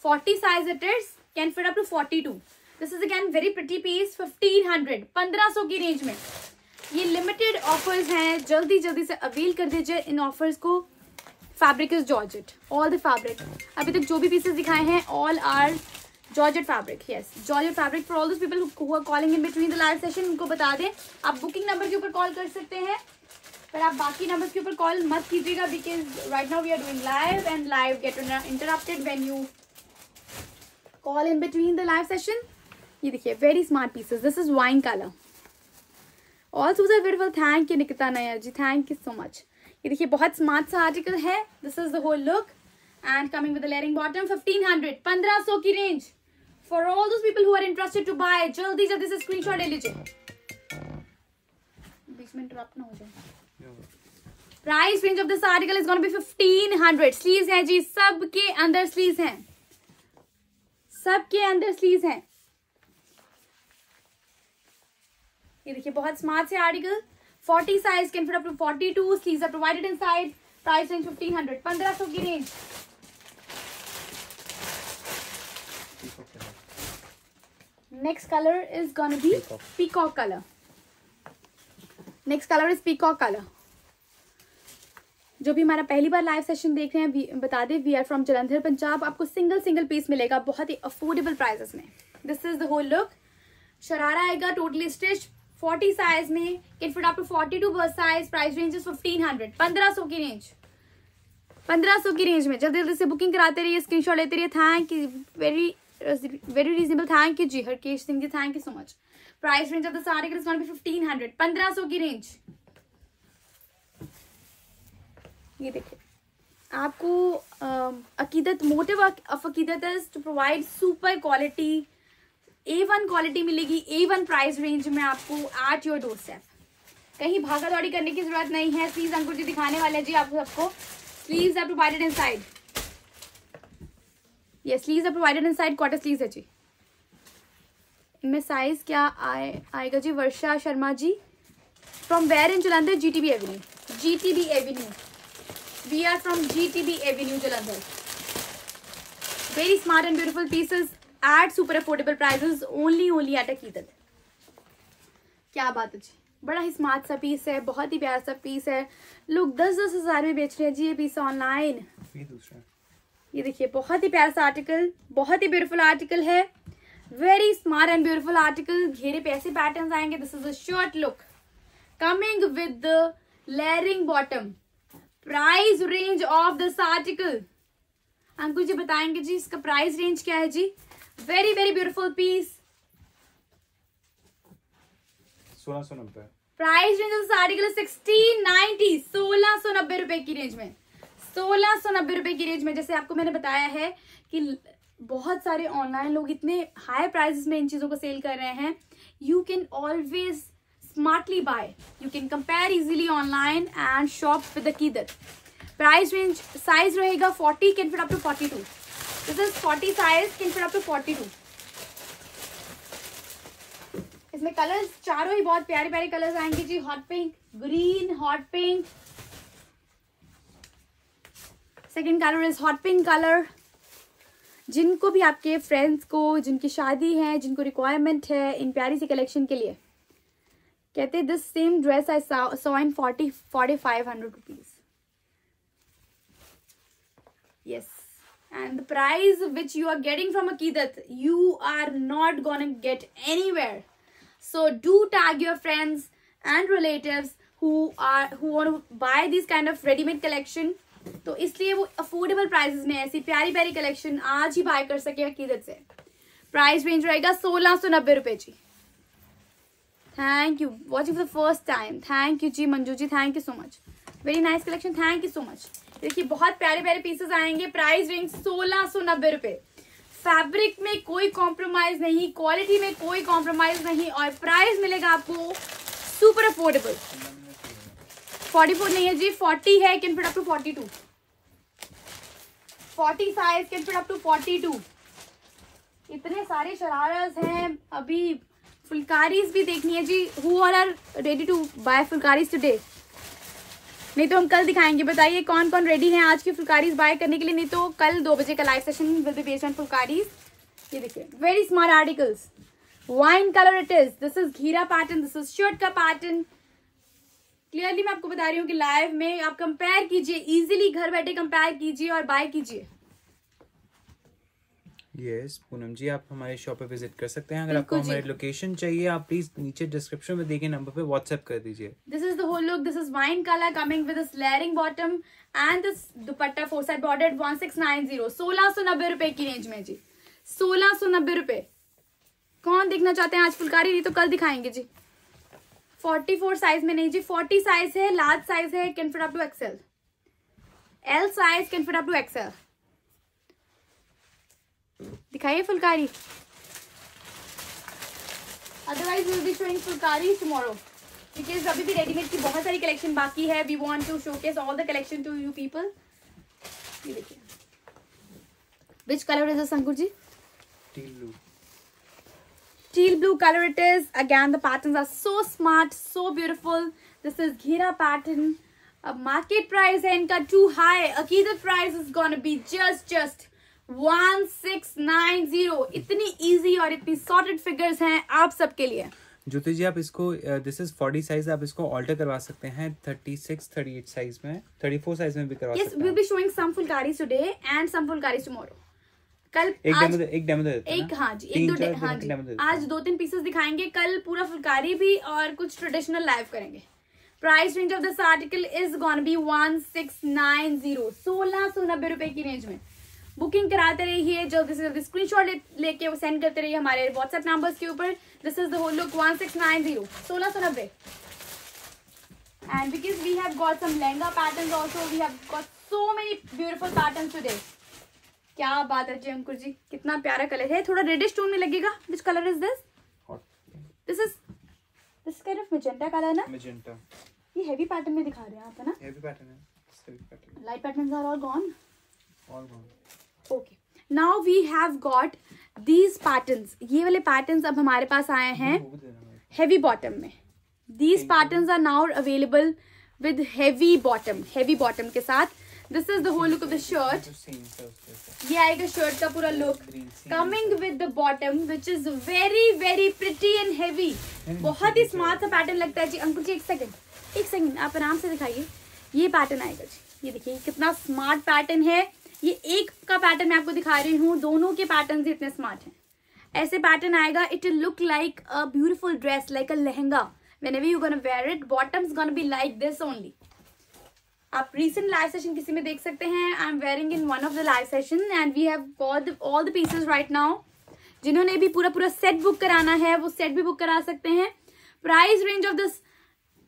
40 size it is, can fit up to 42। This is again very pretty piece, 1500 की रेंज में। ये लिमिटेड ऑफर्स हैं, जल्दी जल्दी से अवेल कर दीजिए इन ऑफर्स को। Fabric is georgette, all the fabric अभी तक जो भी पीसेस दिखाए हैं all are georgette fabric. Yes, georgette fabric for all those people who are calling in between the live session. उनको बता दें आप बुकिंग नंबर के ऊपर कॉल कर सकते हैं, पर आप बाकी नंबर के ऊपर कॉल मत कीजिएगा, because right now we are doing live and live get interrupted when you call in between the live session. ये देखिए very smart pieces, this is wine colour, all सूज are beautiful. Thank you Nikita Nayyar ji, thank you so much. ये देखिए बहुत smart सा article है, this is the whole look and coming with the layering bottom. 1500 की range for all those people who are interested to buy. जल्दी जल्दी से screenshot ले लीजिए, बीच में इंटरप्ट ना हो जाए। Price range of this article is gonna be 1500। Sleeves हैं जी, सबके अंदर स्लीव्स हैं, सबके अंदर स्लीव्स हैं। ये देखिए बहुत स्मार्ट से article, 40 size, can fit up to 42, sleeves are provided inside. Price range 1500, 1500 की range. Next colour is gonna be peacock colour. Next colour is peacock colour. जो भी हमारा पहली बार लाइव सेशन देख रहे हैं बता दें, we are from Jalandhar Punjab. आपको सिंगल पीस मिलेगा बहुत ही अफोर्डेबल प्राइसेस में। This is the whole look. Sharara आएगा टोटली स्टिच 40 साइज में, can fit up to 42 bust size. Price range is 1500, 1500 की रेंज, 1500 की रेंज में। जल्दी जल्दी से बुकिंग कराते रहिए, स्क्रीनशॉट लेते रहिए। Thank you, very reasonable. Thank you जी Harkesh Singh ji, thank you so much. Price range of this article is gonna be 1500, 1500 की रेंज। ये देखिए आपको Aqeedat, motive of Aqeedat is to provide super quality, A1 quality मिलेगी A1 प्राइस रेंज में आपको eight your door step. कहीं भागा दौड़ी करने की जरूरत नहीं है। स्लीव्स अंकुर जी दिखाने वाले हैं जी आपको सबको। स्लीव्स आर प्रोवाइडेड इनसाइड, ये sleeves are provided inside, quarter sleeves है जी। इनमें साइज क्या आएगा जी? Varsha Sharma ji, from where in Jalandhar? GTB avenue, GTB avenue, we are from GTB avenue Jalandhar. Very smart and beautiful pieces at super affordable prices, only at Akeedat. क्या बात है जी, बड़ा ही स्मार्ट सा पीस है, बहुत ही प्यारा सा पीस है। लोग 10-10 हज़ार में बेच रहे हैं जी ये पीस ऑनलाइन। ये देखिए बहुत ही प्यारा सा आर्टिकल, बहुत ही ब्यूटीफुल आर्टिकल है, very smart and beautiful article. घेरे पे ऐसे पैटर्न आएंगे। This is a short look coming with the layering bottom. Price range of this article Ankur ji बताएंगे जी, इसका प्राइस रेंज क्या है जी? Very very beautiful piece, 1690। Price range of article 1690, 1690 रुपए की रेंज में, 1690 रुपए की रेंज में। जैसे आपको मैंने बताया है कि बहुत सारे ऑनलाइन लोग इतने हाई प्राइसेस में इन चीजों को सेल कर रहे हैं। You can always smartly buy, you can compare easily online and shop with Aqeedat. Price range size रहेगा 40, can fit up to 42। This is 40 size, can fit up to 42। इसमें कलर्स चारों ही बहुत प्यारे प्यारे कलर्स आएंगे जी। Hot pink, green, hot pink, second colour is hot pink colour. जिनको भी आपके फ्रेंड्स को, जिनकी शादी है, जिनको रिक्वायरमेंट है इन प्यारी सी कलेक्शन के लिए, कहते हैं this same dress I saw in 4500 rupees. Yes, and the price which you are getting from Aqidat, you are not gonna get anywhere. So do tag your friends and relatives who want to buy this kind of ready-made collection तो इसलिए वो affordable prices में ऐसी प्यारी प्यारी collection आज ही bye कर सके अकीदत से। प्राइस रेंज रहेगा 1690 रुपए जी। Thank you watching for the first time. Thank you जी Manju ji, thank you so much, very nice collection, thank you so much. देखिए बहुत प्यारे प्यारे पीसेस आएंगे। प्राइस रेंज 1690 रुपए। फैब्रिक में कोई कॉम्प्रोमाइज नहीं, क्वालिटी में कोई कॉम्प्रोमाइज नहीं, और प्राइस मिलेगा आपको सुपर अफोर्डेबल। 44 नहीं है जी, 40 है, can fit up to 42। 40 size can fit up to 42। इतने सारे शरारस हैं। अभी फुलकारीज भी देखनी है जी। Who are ready to buy phulkaris today? नहीं तो हम कल दिखाएंगे। बताइए कौन कौन रेडी है आज की फुलकारीज बाय करने के लिए, नहीं तो कल 2 बजे का live session will be based on phulkaris. ये देखिए very smart articles, wine colour it is, this is घेरा पैटर्न, दिस इज शर्ट का पैटर्न। क्लियरली मैं आपको बता रही हूँ कि लाइव में आप कंपेयर कीजिए, इजीली घर बैठे कंपेयर कीजिए और बाय कीजिए। यस पूनम जी, आप हमारे शॉप पे विजिट कर सकते हैं। अगर आपको हमारी लोकेशन चाहिए, आप प्लीज नीचे डिस्क्रिप्शन में दिए नंबर पे व्हाट्सएप कर दीजिए। This is the whole look, this is wine colour coming with this layering bottom and this dupatta 4 side border 1690। 1690 रुपए की रेंज में जी, 1690 रुपए। कौन देखना चाहते हैं आज फुलकारी? नहीं तो कल दिखाएंगे जी। 44 साइज में नहीं जी, 40 साइज है, लार्ज साइज है, can fit up to XL. L size can fit up to XL. दिखाइए phulkari, otherwise will be showing phulkari tomorrow, because अभी भी रेडीमेड की बहुत सारी कलेक्शन बाकी है। We want to showcase all the collection to you people. ये देखिए, which colour is this Ankur ji? Teal blue color it is. Again, the patterns are so smart, so beautiful. This is घेरा pattern. अब market price है इनका too high. अकीदत price is gonna be just 1690. इतनी easy और इतनी sorted figures हैं आप सबके लिए। ज्योति जी, आप इसको दिस इज 40 साइज, आप इसको ऑल्टर करवा सकते हैं 36, 38 साइज में, 34 साइज में भी करवा सकते हैं। Yes, we'll be showing some fulkaris today and some fulkaris tomorrow. कल एक डेमो दे देते हैं ना? हाँ जी, हाँ जी, आज 2-3 पीसेस दिखाएंगे, कल पूरा फुलकारी भी और कुछ ट्रेडिशनल लाइव करेंगे। Price range of this article is gonna be 1690, 1690 रुपए की रेंज में। बुकिंग कराते रहिए, जल्दी से जल्दी स्क्रीनशॉट लेके वो सेंड करते रहिए हमारे व्हाट्सएप नंबर्स के ऊपर। This is the whole look 1690, 1690। And because we have got some lehenga patterns also, we have got so many beautiful patterns today. क्या बात है जी अंकुर जी, कितना प्यारा कलर है, थोड़ा रेडिश टोन में लगेगा। Which colour is this? This kind of magenta colour ना? मैजेंटा। ये हेवी पैटर्न में दिखा रहे हैं आप, है ना? हेवी पैटर्न है, heavy pattern. Light patterns are all gone. All gone. Okay, now we have got these patterns. ये वाले पैटर्न्स अब हमारे पास आए हैं हेवी बॉटम में। These patterns are now available with heavy bottom के साथ। This is the whole look of the shirt. ये आएगा शर्ट का पूरा look, coming with the bottom which is very very pretty and heavy. बहुत ही smart सा पैटर्न लगता है जी। अंकुर जी एक सेकंड आप आराम से दिखाइए। ये पैटर्न आएगा जी, ये देखिए कितना स्मार्ट पैटर्न है। ये एक का पैटर्न मैं आपको दिखा रही हूँ, दोनों के पैटर्न इतने स्मार्ट हैं। ऐसे पैटर्न आएगा, it will look like a beautiful dress, like a lehenga. whenever you gonna wear it, bottom is gonna be like this only. आप recent live session किसी में देख सकते हैं। I am wearing in one of the live session and we have got all the pieces right now. जिन्होंने भी पूरा set book कराना है वो सेट भी बुक करा सकते हैं। Price range of this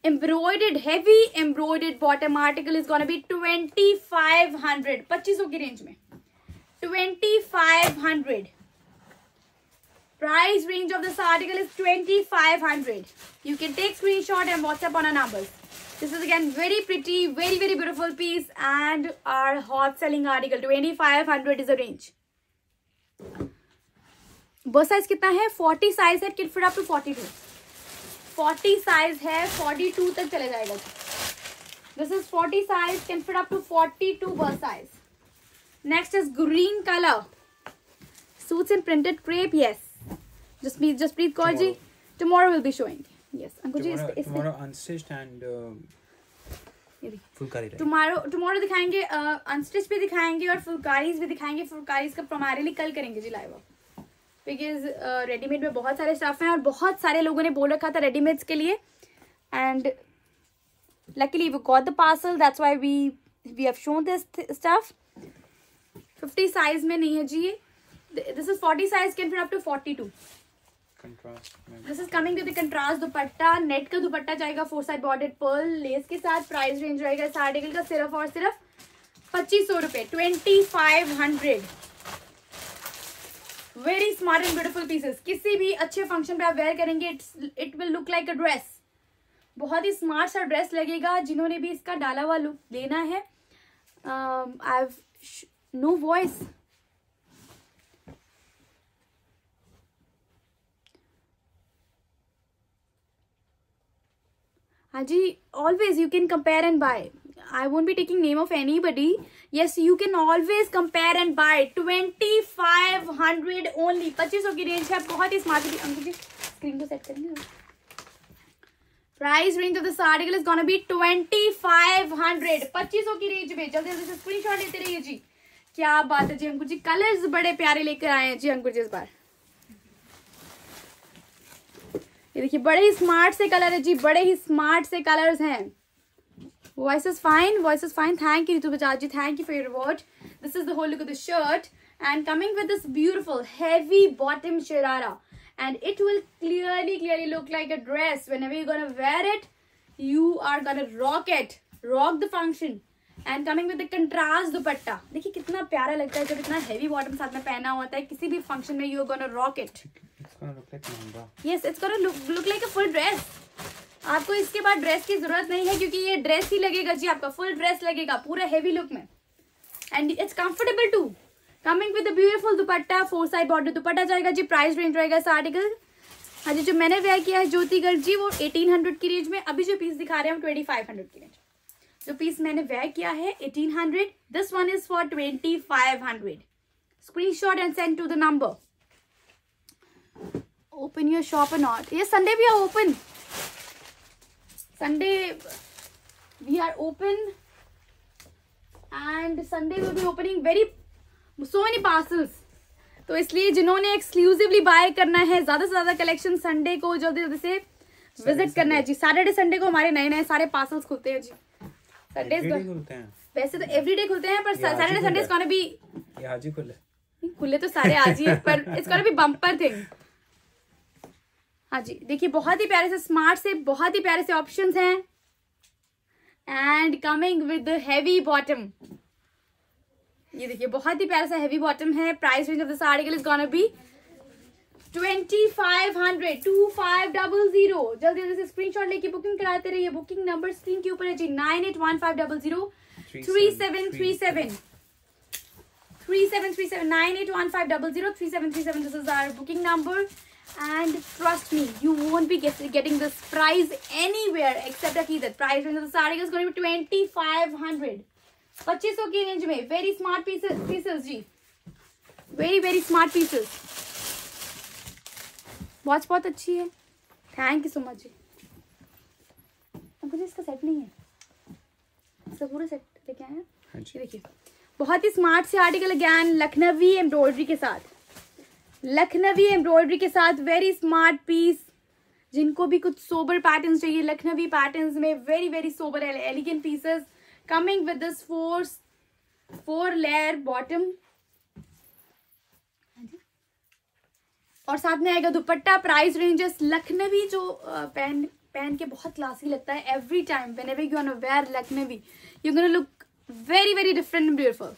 embroidered heavy embroidered bottom article is gonna be 2500, 2500 की रेंज में 2500। Price range of this article is 2500. You can take screenshot and WhatsApp on our numbers. This is again very pretty, very very beautiful piece and our hot selling article. 2500 is the range. बस size कितना है? 40 size है, kid fit up to 42। 40 size है, 42 तक चले जाएगा। This is 40 size, can fit up to 42 bust size. Next is green color. Suits in printed crepe, yes. Jaspreet Kaur ji, tomorrow will be showing. Yes, Ankur ji, tomorrow unstitched and Phulkari. tomorrow दिखाएंगे, unstitch भी दिखाएंगे और फुलकारीज भी दिखाएंगे। फुलकारीज का primarily कल करेंगे जी live, because readymade में बहुत सारे स्टफ हैं और बहुत सारे लोगों ने बोल रखा था रेडीमेड्स के लिए, and luckily we got the parcel, that's why we we have shown this stuff. 50 size में नहीं है जी ये, this is 40 size can fit up to 42। This is coming with contrast dupatta, net का दुपट्टा जाएगा 4 साइड बॉर्डर पर्ल लेस के साथ। प्राइस रेंज रहेगा इस आर्टिकल का सिर्फ और सिर्फ 2500 रुपए, 2500। Very smart and beautiful pieces, किसी भी अच्छे फंक्शन पे आप वेयर करेंगे, it will look like a dress. बहुत ही स्मार्ट सा ड्रेस लगेगा। जिन्होंने भी इसका डाला हुआ लुक लेना है, आई हैव नो वॉइस। हाँ जी, always you can compare and buy. I won't be taking name of anybody. Yes, you can always compare and buy. 2500 only, 2500 की रेंज है। बहुत ही स्मार्ट है। अंकुर जी स्क्रीन को सेट करेंगे। Price range of this article is gonna be 2500, 2500 की range में। जल्दी जल्दी से स्क्रीनशॉट लेते रहिए जी। क्या बात है जी अंकुर जी, कलर्स बड़े प्यारे लेकर आए हैं जी अंकुर जी इस बार। ये देखिए बड़े ही स्मार्ट से कलर है जी, बड़े ही स्मार्ट से कलर्स हैं। Voice is fine, voice is fine. Thank you Ritu Bajaj ji, thank you for your reward. This is the whole look of the shirt and coming with this beautiful heavy bottom sharara and it will clearly look like a dress. Whenever you're gonna wear it, you are gonna rock it, rock the function. And coming with the contrast दुपट्टा, देखिए कितना प्यारा लगता है जब इतना heavy bottom साथ में पहना होता है किसी भी function में। you're gonna rock it. It's gonna look like manga. Yes, it's gonna look like a full dress. आपको इसके बाद ड्रेस की जरूरत नहीं है क्योंकि ये ड्रेस ही लगेगा जी, आपका फुल ड्रेस लगेगा पूरा हेवी लुक में। And it's comfortable too. Coming with beautiful dupatta, 4 side border dupatta जाएगा जी। प्राइस रेंज रहेगा इस आर्टिकल, आज जो मैंने वेयर किया है ज्योतिगढ़ जी वो 1800 की रेंज में। अभी जो पीस दिखा रहे हैं हम 2500 की रेंज। जो पीस मैंने वेयर किया है 1800, this one is for 2500। Screenshot and send to the number. Open your shop और नॉट। ये संडे भी are open, Sunday we are open and Sunday will be opening very so many parcels। तो इसलिए जिन्होंने exclusively bye करना है ज्यादा से ज्यादा कलेक्शन संडे को जल्दी जल्दी से विजिट करना है जी। सैटरडे संडे को हमारे नए नए सारे पार्सल्स खुलते हैं जी। संडे वैसे तो एवरीडे खुलते हैं पर Saturday Sunday is gonna B, आज ही खुले तो सारे आज ही, पर it's gonna B bumper thing. हाँ जी देखिए बहुत ही प्यारे से स्मार्ट से बहुत ही प्यारे से ऑप्शंस हैं and coming with heavy bottom. ये देखिए बहुत ही प्यारा सा हेवी बॉटम है। Price range of this article is gonna be 2500, 2500। जल्दी जल्दी से स्क्रीनशॉट लेके बुकिंग कराते रहिए। बुकिंग नंबर स्क्रीन के ऊपर है जी, 981500 3737 3737 981500 3737। This is our booking number and trust me you won't be getting this price anywhere except Akeedat. Price range of this article is gonna be 2500, 2500 की रेंज में। वेरी स्मार्ट पीसेस जी, very smart pieces. Watch बहुत अच्छी है, thank you so much जी। मुझे इसका set नहीं है, इसका पूरा सेट लेके आए हैं। हाँ जी देखिए बहुत ही स्मार्ट से आर्टिकल अगैन लखनवी एम्ब्रॉयडरी के साथ, लखनवी एम्ब्रॉयडरी के साथ वेरी स्मार्ट पीस। जिनको भी कुछ सोबर पैटर्न्स चाहिए लखनवी पैटर्न्स में, very sober elegant pieces coming with this 4 layer bottom और साथ में आएगा दुपट्टा। प्राइस रेंजेस लखनवी जो पहन के बहुत क्लासी लगता है every time. whenever you wanna wear Lucknowi you're gonna look very different and beautiful.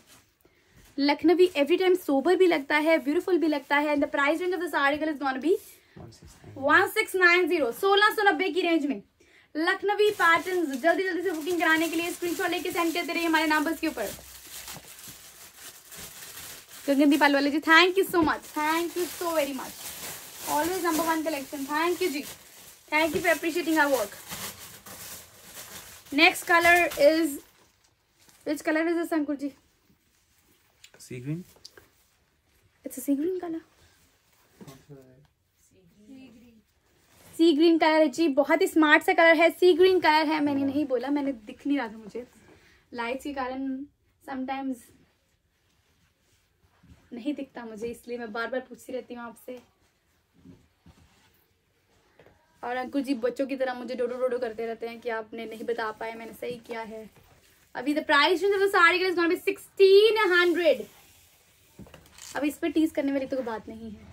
Lucknowi every time sober भी लगता है, ब्यूटीफुल भी लगता है। And the price range of this article is gonna be 1690, 1690 की रेंज में लखनवी पैटर्न्स। जल्दी जल्दी से बुकिंग कराने के लिए स्क्रीनशॉट लेके सेंड करते रहिए हमारे नंबर्स के ऊपर। गगनदीप वाले जी thank you so much, thank you so very much. Always number 1 collection, thank you जी, thank you for appreciating our work. Next colour is, which colour is this Ankur ji? Sea green. It's a sea green colour, sea green colour है जी। बहुत ही smart सा colour है, सी green colour है। मैंने नहीं बोला, मैंने दिख नहीं रहा था मुझे लाइट्स के कारण, समटाइम्स नहीं दिखता मुझे, इसलिए मैं बार बार पूछती रहती हूँ आपसे। और अंकुर जी बच्चों की तरह मुझे डोडो डोडो करते रहते हैं कि आपने नहीं बता पाए, मैंने सही किया है। अभी the price range of this article is gonna B 1600. अब इस पे टीज करने वाली तो कोई बात नहीं है.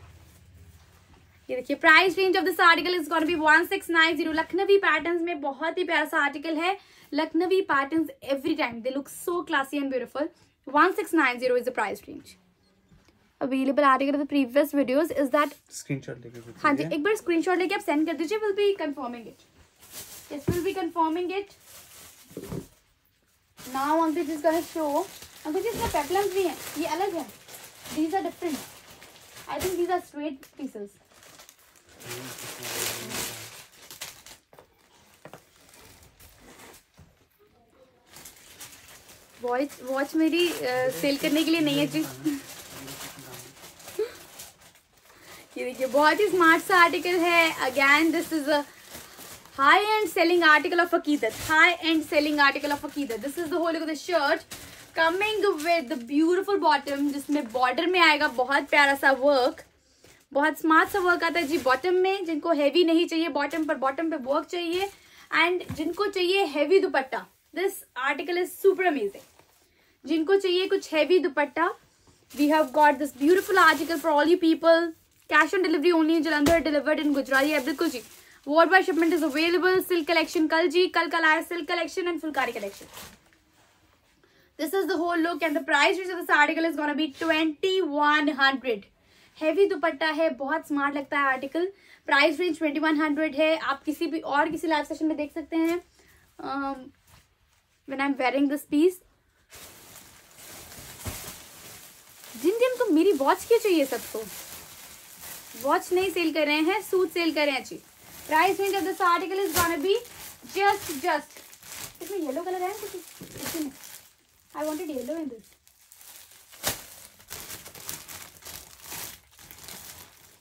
ये देखिए price range of this article is gonna be 1690. Lucknowi patterns में बहुत ही प्यारा सा आर्टिकल है. Lucknowi patterns every time they look so classy and beautiful. 1690 is the price range. Available article of the previous videos is that. Screenshot लेके. हाँ जी, एक बार screenshot लेके आप सेंड कर दीजिए. Will be confirming it. Yes, will be confirming it. Now Ankit is gonna show. Ankit ji इसका peplums भी है, ये अलग है. These are different. I think these are straight pieces. Watch मेरी सेल करने के लिए नहीं है जी. ये देखिए बहुत ही स्मार्ट सा आर्टिकल है. Again this is a high end selling article of Akeedat. High end selling article of Akeedat. This is the whole of the shirt coming with beautiful bottom, जिसमें बॉर्डर में आएगा बहुत प्यारा सा वर्क. बहुत स्मार्ट सा वर्क आता है जी बॉटम में. जिनको हैवी नहीं चाहिए बॉटम पे वर्क चाहिए, एंड जिनको चाहिए heavy dupatta, this article is super amazing. जिनको चाहिए कुछ heavy dupatta, we have got this beautiful article for all you people. Cash on delivery only in Jalandhar, delivered in Gujarat. ये बिल्कुल जी. World wide shipment is available. Silk collection कल जी, कल आया silk collection and phulkari collection. This is the whole look and the price range of this article is gonna be 2100. Heavy दुपट्टा है, बहुत smart लगता है आर्टिकल. प्राइस रेंज 2100 है. आप किसी भी और किसी लाइव सेशन में देख सकते हैं. When I'm wearing this piece. जिन को मेरी वॉच क्यों चाहिए सबको? वॉच नहीं सेल कर रहे हैं, सूट सेल कर रहे हैं जी. Price range of this article is gonna be just. इसमें येलो कलर है इसमें. I wanted yellow in this.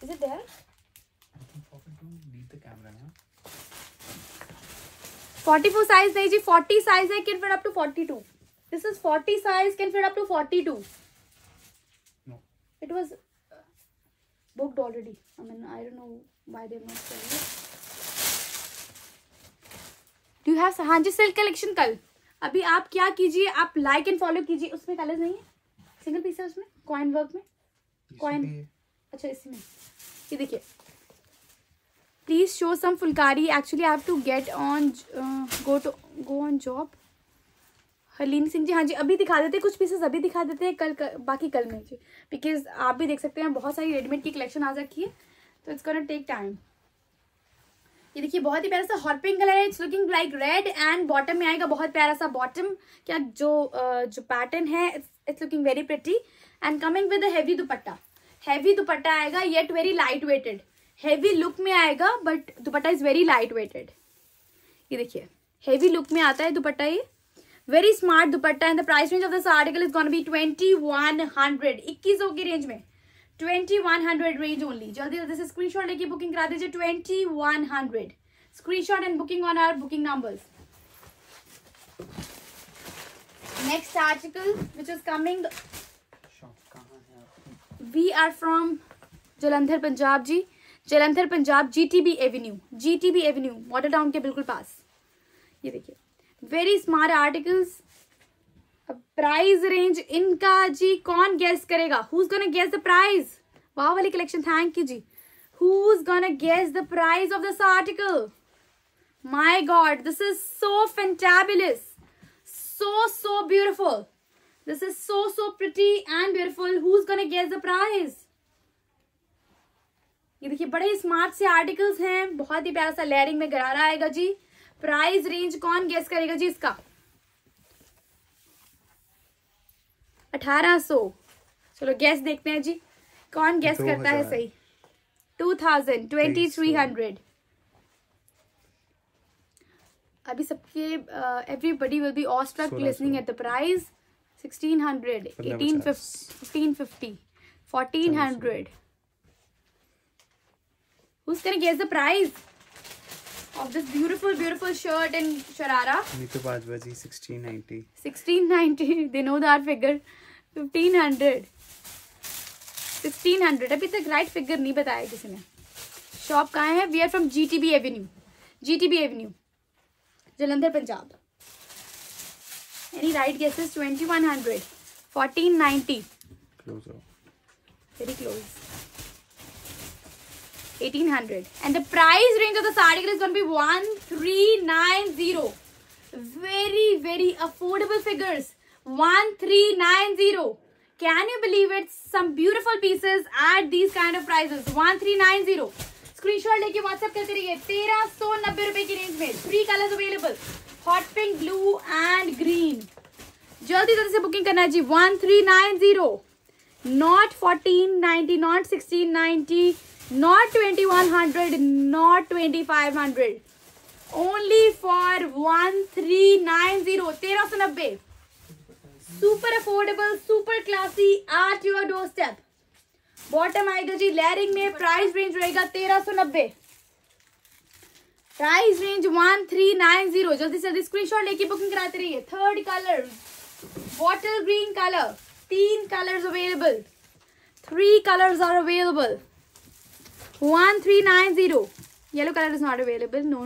Is it there? Leave the camera now. 44 size नहीं जी, 40 size है, can fit up to 42. This is 40 size, can fit up to 42. No. It was booked already. I mean, I don't know why they're not selling it. Do you have? हाँ जी, silk collection कल. अभी आप क्या कीजिए, आप like and follow कीजिए. उसमें colours नहीं है, सिंगल पीस है उसमें. कॉइन वर्क में कॉइन. अच्छा इसी में. ये देखिए please show some phulkari. Actually I have to get on go on job. Harleen Singh ji, हाँ जी अभी दिखा देते हैं कुछ पीसेस, अभी दिखा देते हैं. कल बाकी कल में जी, बिकॉज आप भी देख सकते हैं बहुत सारी रेडीमेड की कलेक्शन आ रखी है, तो इट्स गोना टेक टाइम. ये देखिए बहुत ही प्यारा सा हॉट पिंक कलर है. It's looking like red and bottom में आएगा बहुत प्यारा सा बॉटम. क्या जो पैटर्न है, it's looking very pretty and coming with heavy dupatta. Heavy dupatta आएगा, yet very light weighted. Heavy look में आएगा but dupatta is very light weighted. ये देखिए हैवी लुक में आता है दुपट्टा. ये very smart dupatta. And the price range of this article is gonna be 2100. 2100 की रेंज में 2100 रेंज ओनली. जल्दी जल्दी से स्क्रीनशॉट लेके बुकिंग करा दीजिए. 2100 screenshot and booking on our booking numbers. Next article which is coming. We are from Jalandhar Punjab जी. Jalandhar Punjab, GTB avenue model town के बिल्कुल पास. ये देखिए very smart articles. Price range इनका जी कौन गेस करेगा? Who's gonna guess the price? वाह वाली कलेक्शन, थैंक यू जी. Who's gonna guess the price of this article? My God, this is so fantabulous, so beautiful. This is so pretty and beautiful. Who's gonna guess the price? ये देखिए बड़े ही smart से articles हैं. बहुत ही प्यारा सा लेयरिंग में गरारा आएगा जी. प्राइस रेंज कौन गेस करेगा जी इसका? 1800. चलो गैस देखते हैं जी कौन गैस करता है सही. 2000, 2300. अभी सबके everybody will be awestruck listening at the price. 1600, 1550, 1400. Who's gonna guess the price of this beautiful shirt and sharara? Neetu Bajwa ji, 1690. 1690. They know that figure. 1500. 1600. अभी तक राइट फिगर नहीं बताया किसी ने. शॉप कहाँ है? We are from GTB avenue, Jalandhar Punjab. Any right guesses? 2100, 1490. Closer. Very close. 1800. And the price range of this article is going to be 1390. Very, very affordable figures. 1390. Can you believe it? Some beautiful pieces at these kind of prices. 1390. Screenshot लेके WhatsApp करते रहिए. 1390 रुपए की range में 3 colours available. Hot pink, blue and green. जल्दी जल्दी से booking करना है जी. 1390. Not 1490, not 1690, not 2100, not 2500. Only for 1390. 1390. Super affordable, super classy, at your doorstep. Bottom आएगा जी लेयरिंग में. प्राइस रेंज रहेगा 1390. Price range 1390. जल्दी से जल्दी स्क्रीनशॉट लेके बुकिंग कराते रहिए. Third colour bottle green colour. 3 colors available. 3 colors are available. 1390. Yellow color is not available. No.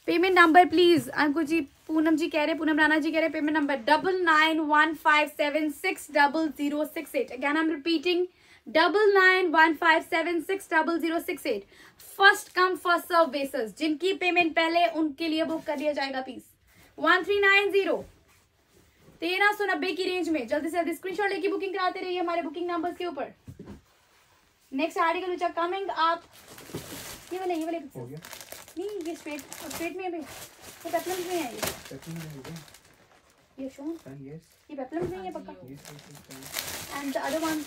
Payment number please. अंकुर जी, पूनम जी कह रहे, पूनम राणा जी कह रहे payment number 9915760068. Again I'm repeating 9915760068. First come first serve basis. जिनकी payment पहले उनके लिए बुक कर दिया जाएगा पीस. 1390. 1390 की रेंज में. जल्दी से जल्दी स्क्रीनशॉट लेके बुकिंग कराते रहिए हमारे बुकिंग नंबर्स के ऊपर. Next article which are coming आप. ये वाले हो गया नहीं, ये स्ट्रेट में है भाई. तो पेप्लम में है ये शो. ये पेप्लम में है पक्का. And the other one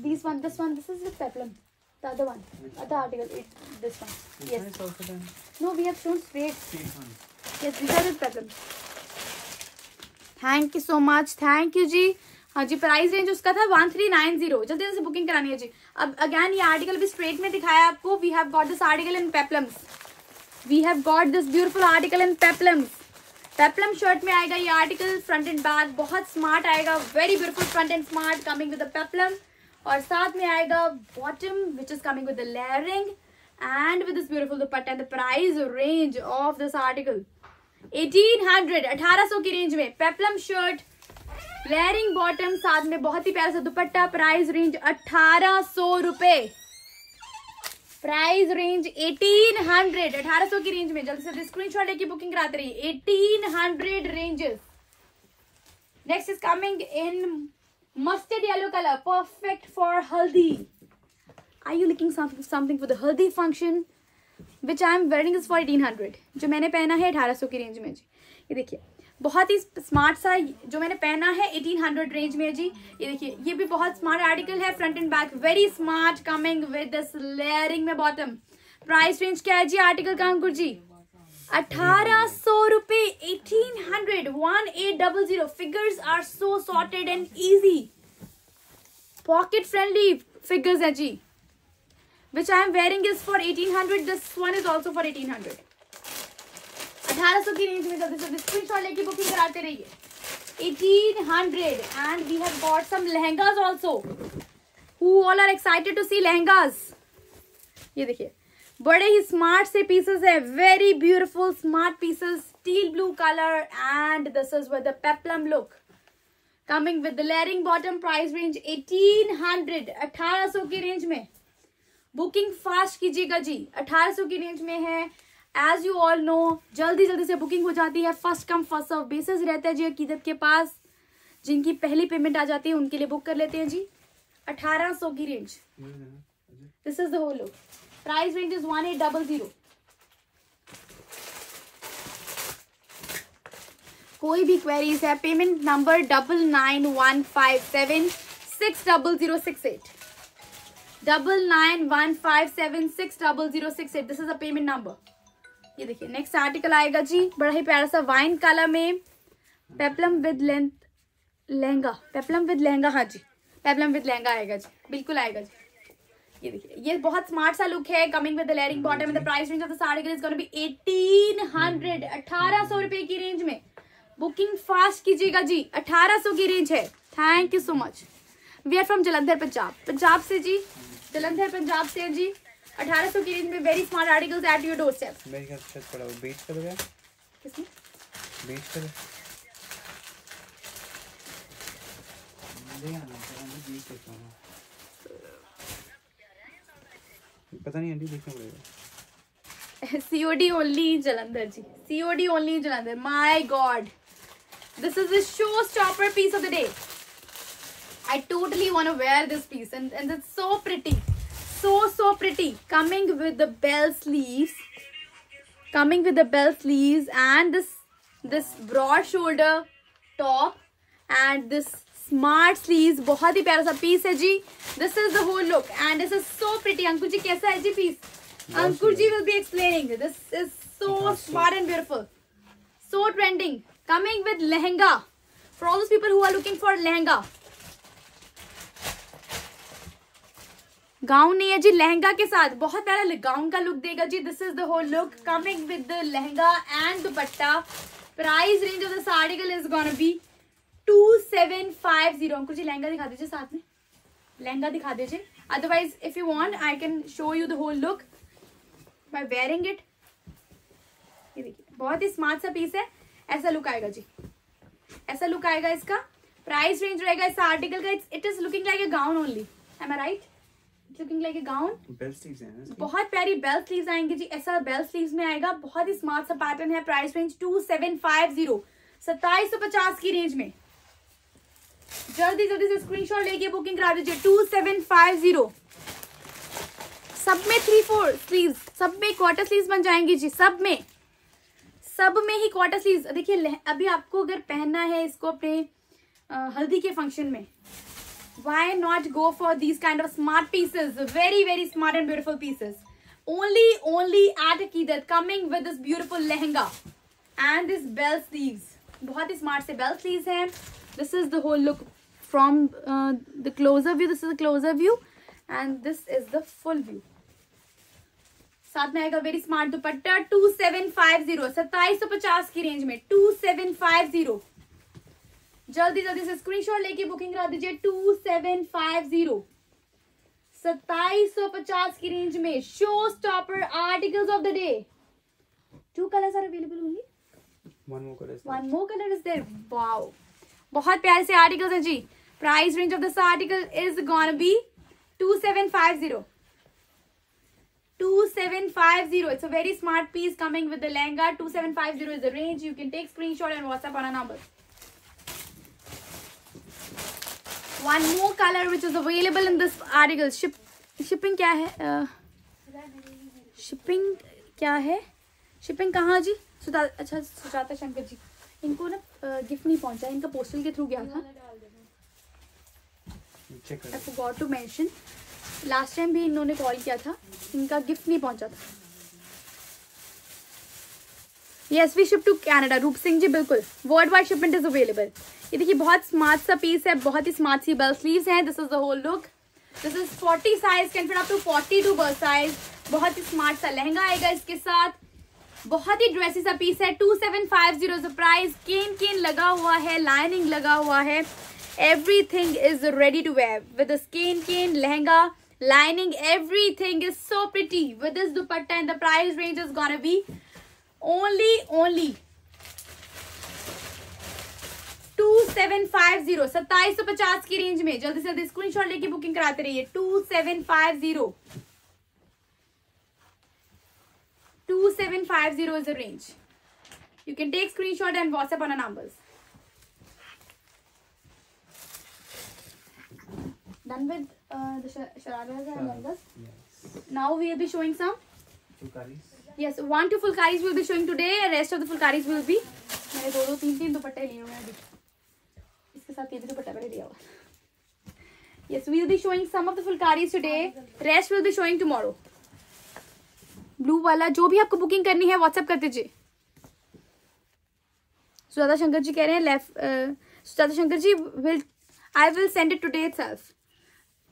this one this is with peplum. The other one, other article, this one. Yes. No, we have shown straight. Yes, these are with peplum. Thank you so much. Thank you जी. हाँ जी, price range उसका था 1390. जल्दी से booking करानी है जी. अब again ये आर्टिकल भी स्ट्रेट में दिखाया आपको. We have got this article in peplums. We have got this beautiful article in peplums. Peplum shirt में आएगा ये आर्टिकल. फ्रंट एंड बैक बहुत स्मार्ट आएगा. Very beautiful front and smart coming with the peplum. और साथ में आएगा bottom which is coming with the layering and with this beautiful dupatta. The price range of this article 1800. 1800 की range में peplum shirt, layering bottom, साथ में बहुत ही प्यारा सा दुपट्टा. प्राइस रेंज 1800 रुपए. Price range 1800. 1800 की रेंज में. जल्दी से स्क्रीनशॉट लेके बुकिंग कराते रहिए. 1800 ranges. Next is coming in mustard yellow color, perfect for haldi. Are you looking something for the haldi function? Which I am wearing is for 1800. जो मैंने पहना है 1800 की रेंज में जी. ये देखिए बहुत ही स्मार्ट सा जो मैंने पहना है 1800 रेंज में जी. ये देखिए ये भी बहुत स्मार्ट आर्टिकल है. Front and back very smart coming with this layering में बॉटम. प्राइस रेंज क्या है जी आर्टिकल का अंकुर जी? 1800 रुपए. 1800. 1800. Figures are so sorted and easy. Pocket friendly figures है जी. Which I am wearing is for 1800. This one is also for 1800. 1800 की range में जल्दी से स्क्रीनशॉट लेके बुकिंग कराते रहिए. 1800. And we have got some lehengas also. Who all are excited to see lehengas. ये देखिए बड़े ही स्मार्ट से पीसेस है. Very beautiful smart pieces. Steel blue colour and this is with the peplum look coming with the layering bottom. Price range 1800. 1800 की range में. Booking fast कीजिएगा जी. 1800 की रेंज में है. एज यू ऑल नो जल्दी जल्दी से बुकिंग हो जाती है. First come first serve basis रहता है जी अकीदत के पास. जिनकी पहली पेमेंट आ जाती है उनके लिए बुक कर लेते हैं जी. 1800 की range. This is the whole look. Price range is 1800. कोई भी क्वेरीज है payment number 9915760068. 9915760068. This is a payment number. ये देखिए नेक्स्ट आर्टिकल आएगा जी बड़ा ही प्यारा सा वाइन कलर में. Peplum with length lehenga. Peplum with lehenga. हाँ जी पेप्लम विद लहंगा आएगा जी. बिल्कुल आएगा जी. ये देखिए ये बहुत स्मार्ट सा लुक है coming with the layering bottom. And the price range of the article is gonna B 1800. 1800 रुपए की रेंज में. बुकिंग फास्ट कीजिएगा जी. 1800 की रेंज है. Thank you so much. We are from Jalandhar Punjab. Punjab से जी. जलंधर पंजाब से जी. 1800 की रेंज में very smart articles eight your doorstep. मेरे ख्याल से पड़ा वो बेच कर गया। किसने बेच कर ले आना बेच देता हूँ। पता नहीं आंटी, देखना पड़ेगा। COD ओनली जलंधर जी, COD only Jalandhar. My god, this is the show stopper piece of the day. I totally want to wear this piece and it's so pretty, so pretty, coming with the bell sleeves, and this broad shoulder top and this smart sleeves। बहुत ही प्यारा सा piece है जी। This is the whole look and this is so pretty। अंकुर जी कैसा है जी piece? Ankur ji will be explaining। This is so smart and beautiful, so trending, coming with lehenga for all those people who are looking for lehenga। Gown नहीं है जी, लहंगा के साथ बहुत प्यारा gown का लुक देगा जी। This is the whole look coming with the lehenga and dupatta. Price range of this article is gonna be 2750। Ankur ji lehenga दिखा दीजिए, साथ में लहंगा दिखा दीजिए। Otherwise if you want I can show you the whole look by wearing it. ये देखिए बहुत ही स्मार्ट सा पीस है। ऐसा लुक आएगा जी, ऐसा लुक आएगा इसका। प्राइस रेंज रहेगा इस आर्टिकल का, it is looking like a gown only. Am I right? Looking like a gown. Bell sleeves हैं, बहुत प्यारी बेल स्लीव्स आएंगे जी। ऐसा बेल स्लीव्स में आएगा, बहुत ही स्मार्ट सा पैटर्न है। प्राइस रेंज 2750, 2750 की रेंज में। जल्दी जल्दी से स्क्रीनशॉट लेके बुकिंग करा दीजिए। 2750। सब में 3/4 स्लीव्स, सब में क्वार्टर स्लीव्स बन जाएंगी जी। सब में ही क्वार्टर स्लीव्स। देखिए अभी आपको अगर पहनना है इसको अपने हल्दी के फंक्शन में, why not go for these kind of smart pieces? Very smart and beautiful pieces. Only at Aqidat, coming with this beautiful lehenga and this bell sleeves. बहुत ही smart से bell sleeves हैं। This is the whole look from the closer view. This is the closer view and this is the full view। साथ में आएगा very smart दुपट्टा। 2750, 2750 की range में 2750। जल्दी जल्दी से स्क्रीनशॉट लेके बुकिंग करा दीजिए। 2750, 2750 की रेंज में। Showstopper articles of the day. 2 colours are available only, one more color is there। Wow, बहुत प्यारे से आर्टिकल्स हैं जी। Price range of this article is gonna be 2750, 2750। It's a very smart piece coming with the lehenga। 2750 is the range। You can take screenshot and WhatsApp on a number। One more color which is available in this article। shipping क्या है? shipping क्या है? shipping कहाँ जी? अच्छा सुजाता शंकर जी, इनको ना gift नहीं पहुंचा, इनका पोस्टल के थ्रू गया था। I forgot to mention, last time भी इन्होंने कॉल किया था, इनका गिफ्ट नहीं पहुंचा था। Yes, we ship to Canada। रूप सिंह जी बिल्कुल, world wide shipment is available. ये देखिए बहुत स्मार्ट सा पीस है, बहुत ही स्मार्ट सी बेल स्लीव्स हैं। This is the whole look. This is 40 size, can fit up to 42 birth size. बहुत ही स्मार्ट सा लहंगा आएगा इसके साथ। बहुत ही ड्रेसी सा पीस है। 2750 प्राइस। केन लगा हुआ है, लाइनिंग लगा हुआ है। Everything is ready to wear with this can lehenga, lining, everything is so pretty with this dupatta and the price range is gonna be only 2750, 2750 की रेंज में। जल्दी से जल्दी स्क्रीनशॉट लेके बुकिंग कराते रहिए। 2750 is the range। You can take screenshot and WhatsApp on our numbers। Done with the shararas and lehengas? Yes। Now we will be showing some fulkaris। Yes, 1 to fulkaris will be showing today, rest of the fulkaris will be। मैंने 2 3 दुपट्टे लिए हुए हैं अभी, इसके साथ ये भी दुपट्टा मैंने लिया हुआ। Yes, we will be showing some of the fulkaris today, rest will be showing tomorrow। Blue वाला जो भी आपको बुकिंग करनी है व्हाट्सएप कर दीजिए। सुजाता शंकर जी कह रहे हैं Sujata Shankar ji I will send it today itself.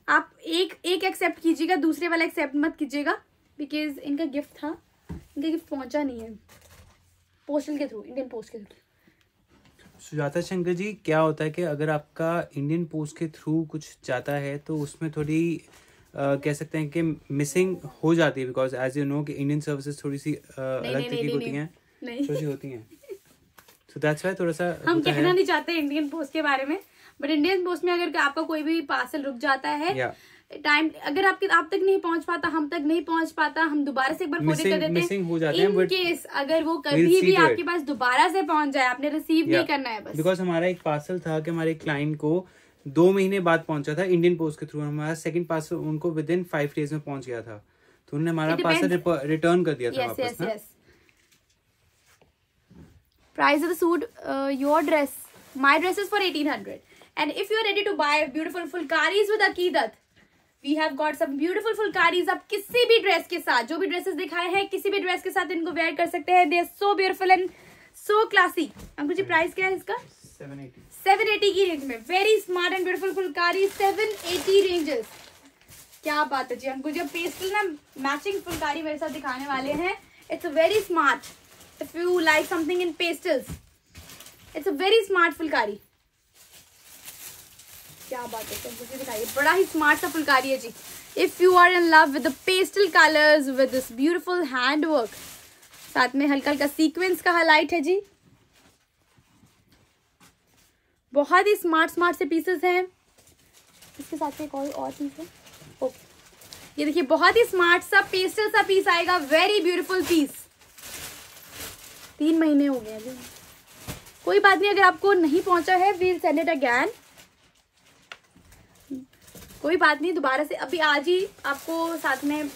आप एक एक्सेप्ट कीजिएगा, दूसरे वाला एक्सेप्ट मत कीजिएगा, बिकॉज इनका गिफ्ट था, इनका गिफ्ट पहुंचा नहीं है पोस्टल के थ्रू, इंडियन पोस्ट के थ्रू। सुजाता शंकर जी क्या होता है कि अगर आपका इंडियन पोस्ट के थ्रू कुछ जाता है तो उसमें थोड़ी कह सकते हैं कि मिसिंग हो जाती है, बिकॉज एज यू नो कि इंडियन सर्विसेज थोड़ी सी अलग तरीके की होती हैं, छोटी होती हैं, सो दैट्स व्हाई थोड़ा सा हम कहना नहीं चाहते इंडियन पोस्ट के बारे में, बट इंडियन पोस्ट में अगर आपका कोई भी पार्सल रुक जाता है, टाइम अगर आप तक नहीं पहुंच पाता, हम तक नहीं पहुंच पाता, हम दोबारा से एक बार फोटो कर देते हैं। इन केस अगर वो कभी भी आपके पास दोबारा से पहुंच जाए, आपने रिसीव नहीं करना है बस। बिकॉज हमारा एक पार्सल था कि हमारे क्लाइंट को 2 महीने बाद पहुंचा था इंडियन पोस्ट के थ्रू, हमारा सेकंड पार्सल उनको विद इन 5 डेज में पहुंच गया था, तो उन्होंने हमारा पार्सल रिटर्न कर दिया था वापस। Price of the suit, your dress, my dress is for 1800, and if you are ready to buy beautiful fulkaris with Aqidat, we have got some beautiful fulkaris. आप किसी भी ड्रेस के साथ, जो भी ड्रेसेस दिखाए हैं, किसी भी ड्रेस के साथ इनको वेयर कर सकते हैं। they are so beautiful and so classy. Ankur ji price क्या है इसका? 780 की रेंज में very smart and beautiful phulkari, 780 ranges. क्या बात है जी अंकुर जी, पेस्टल ना मैचिंग फुलकारी मेरे साथ दिखाने वाले हैं। It's very smart if you like something in pastels, it's a very smart Phulkari. क्या बात है, सब कुछ दिखाइए, बड़ा ही स्मार्ट सा फुलकारी है जी। If you are in love with the pastel colours with this beautiful hand work, साथ में हल्का हल्का सीक्वेंस का हाईलाइट है जी, बहुत ही स्मार्ट से पीसेस हैं। इसके साथ एक और पीस है, ओके ये देखिए बहुत ही स्मार्ट सा पेस्टल सा पीस आएगा, वेरी ब्यूटीफुल पीस। 3 महीने हो गए अभी, कोई बात नहीं, अगर आपको नहीं पहुंचा है वील सेंड इट अगैन, कोई बात नहीं, दोबारा से अभी आज ही आपको साथ में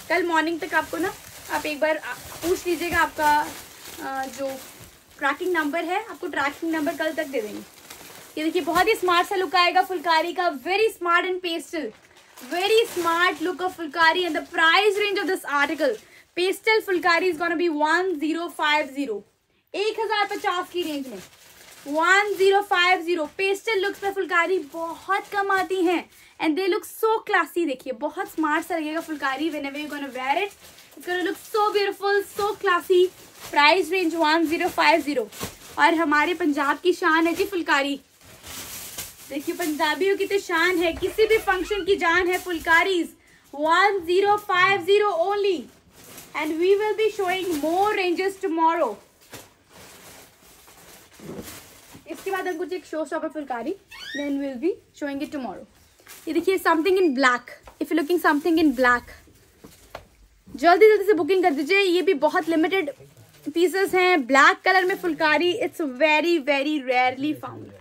कल मॉर्निंग तक आपको ना आप एक बार पूछ लीजिएगा, आपका जो ट्रैकिंग नंबर है, आपको ट्रैकिंग नंबर कल तक दे देंगे। ये देखिए बहुत ही स्मार्ट सा लुक आएगा फुलकारी का, very smart and pastel, very smart look of Phulkari. And the price range of this article pastel Phulkari is gonna B 1050, 1050 की रेंज में 1050। पेस्टल लुक्स पे फुलकारी बहुत कम आती हैं and they look so classy. देखिए बहुत स्मार्ट सा लगेगा phulkari, whenever you gonna wear it, it's gonna look so beautiful, so classy. Price range 1050, और हमारे पंजाब की शान है जी फुलकारी। देखिए पंजाबियों की तो शान है, किसी भी फंक्शन की जान है फुलकारीज। 1050 only, and we will be showing more ranges tomorrow. इसके बाद हम कुछ एक show stopper Phulkari, then we'll be showing it tomorrow. ये देखिए something in black, if you're looking something in black, जल्दी जल्दी से बुकिंग कर दीजिए, ये भी बहुत लिमिटेड पीसेस हैं। ब्लैक कलर में Phulkari, it's very very rarely found,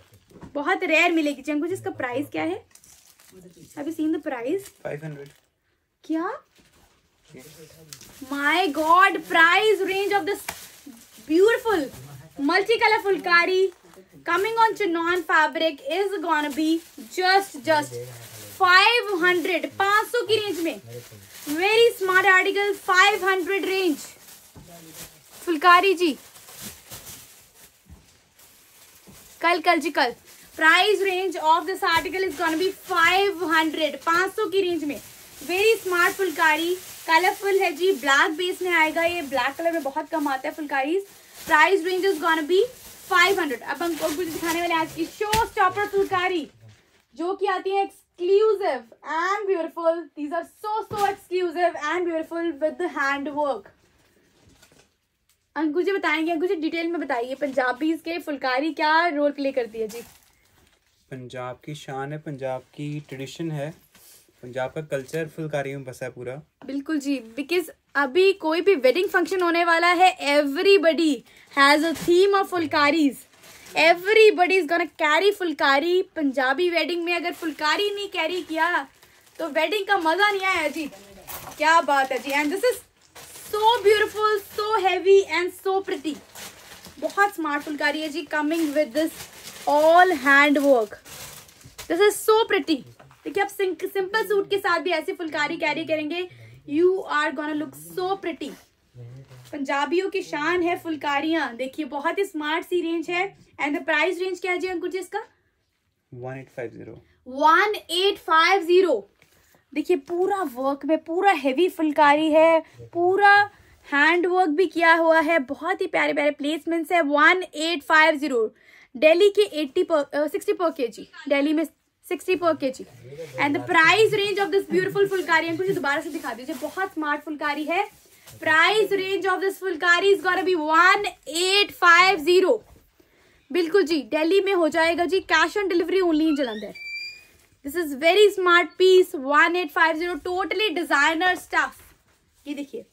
बहुत रेयर मिलेगी। चंकू जी इसका प्राइस क्या है? Have you seen the price? 500। क्या? My God, price range of this beautiful multicolor fulkari coming on chinon fabric is gonna be just 500, 500 की range में, very smart article, 500 range phulkari जी। कल जी price range of this article is gonna be 500, 500 की range में, very smart Phulkari, colourful है जी, black base में आएगा, ये ब्लैक कलर में बहुत कम आता है Phulkari. Price range is gonna be 500। अब हम कुछ दिखाने वाले आज की शो स्टॉपर फुलकारी, जो कि आती है exclusive and beautiful. These are so exclusive and beautiful with the hand work. Ankur ji बताएंगे, अंकुर जी डिटेल में बताइए पंजाबीज के फुलकारी क्या रोल प्ले करती है जी? पंजाब की शान है, पंजाब की ट्रेडिशन है, पंजाब का कल्चर फुलकारी में बसा है पूरा। बिल्कुल जी, बिकॉज अभी कोई भी वेडिंग फंक्शन होने वाला है, everybody has a theme of phulkaris, everybody is gonna carry phulkari. Punjabi wedding में अगर फुलकारी नहीं कैरी किया तो वेडिंग का मजा नहीं आया जी। क्या बात है जी। And this is so beautiful, so heavy and so pretty, बहुत स्मार्ट फुलकारी है जी, coming with this all hand work. This is so pretty. देखिए आप सिंपल सूट के साथ भी ऐसे फुलकारी कैरी करेंगे, you are gonna look so pretty. पंजाबियों की शान है फुलकारियां। देखिए बहुत ही स्मार्ट सी रेंज है। एंड द प्राइस रेंज क्या है जी अंकुर जी इसका? 1850। 1850। देखिए पूरा वर्क में पूरा हेवी फुलकारी है, पूरा हैंड वर्क भी किया हुआ है, बहुत ही प्यारे प्यारे प्लेसमेंट्स है। 1850। दिल्ली के 60 पर केजी, दिल्ली में 60 per kg. And the price range of this beautiful Phulkari, अंकुर जी दोबारा से दिखा दीजिए, बहुत स्मार्ट फुलकारी है. Price range of this Phulkari is gonna be 1850. बिल्कुल जी, दिल्ली में हो जाएगा जी, cash on delivery only in Jalandhar. This is very smart piece. 1850, totally designer stuff. ये देखिए,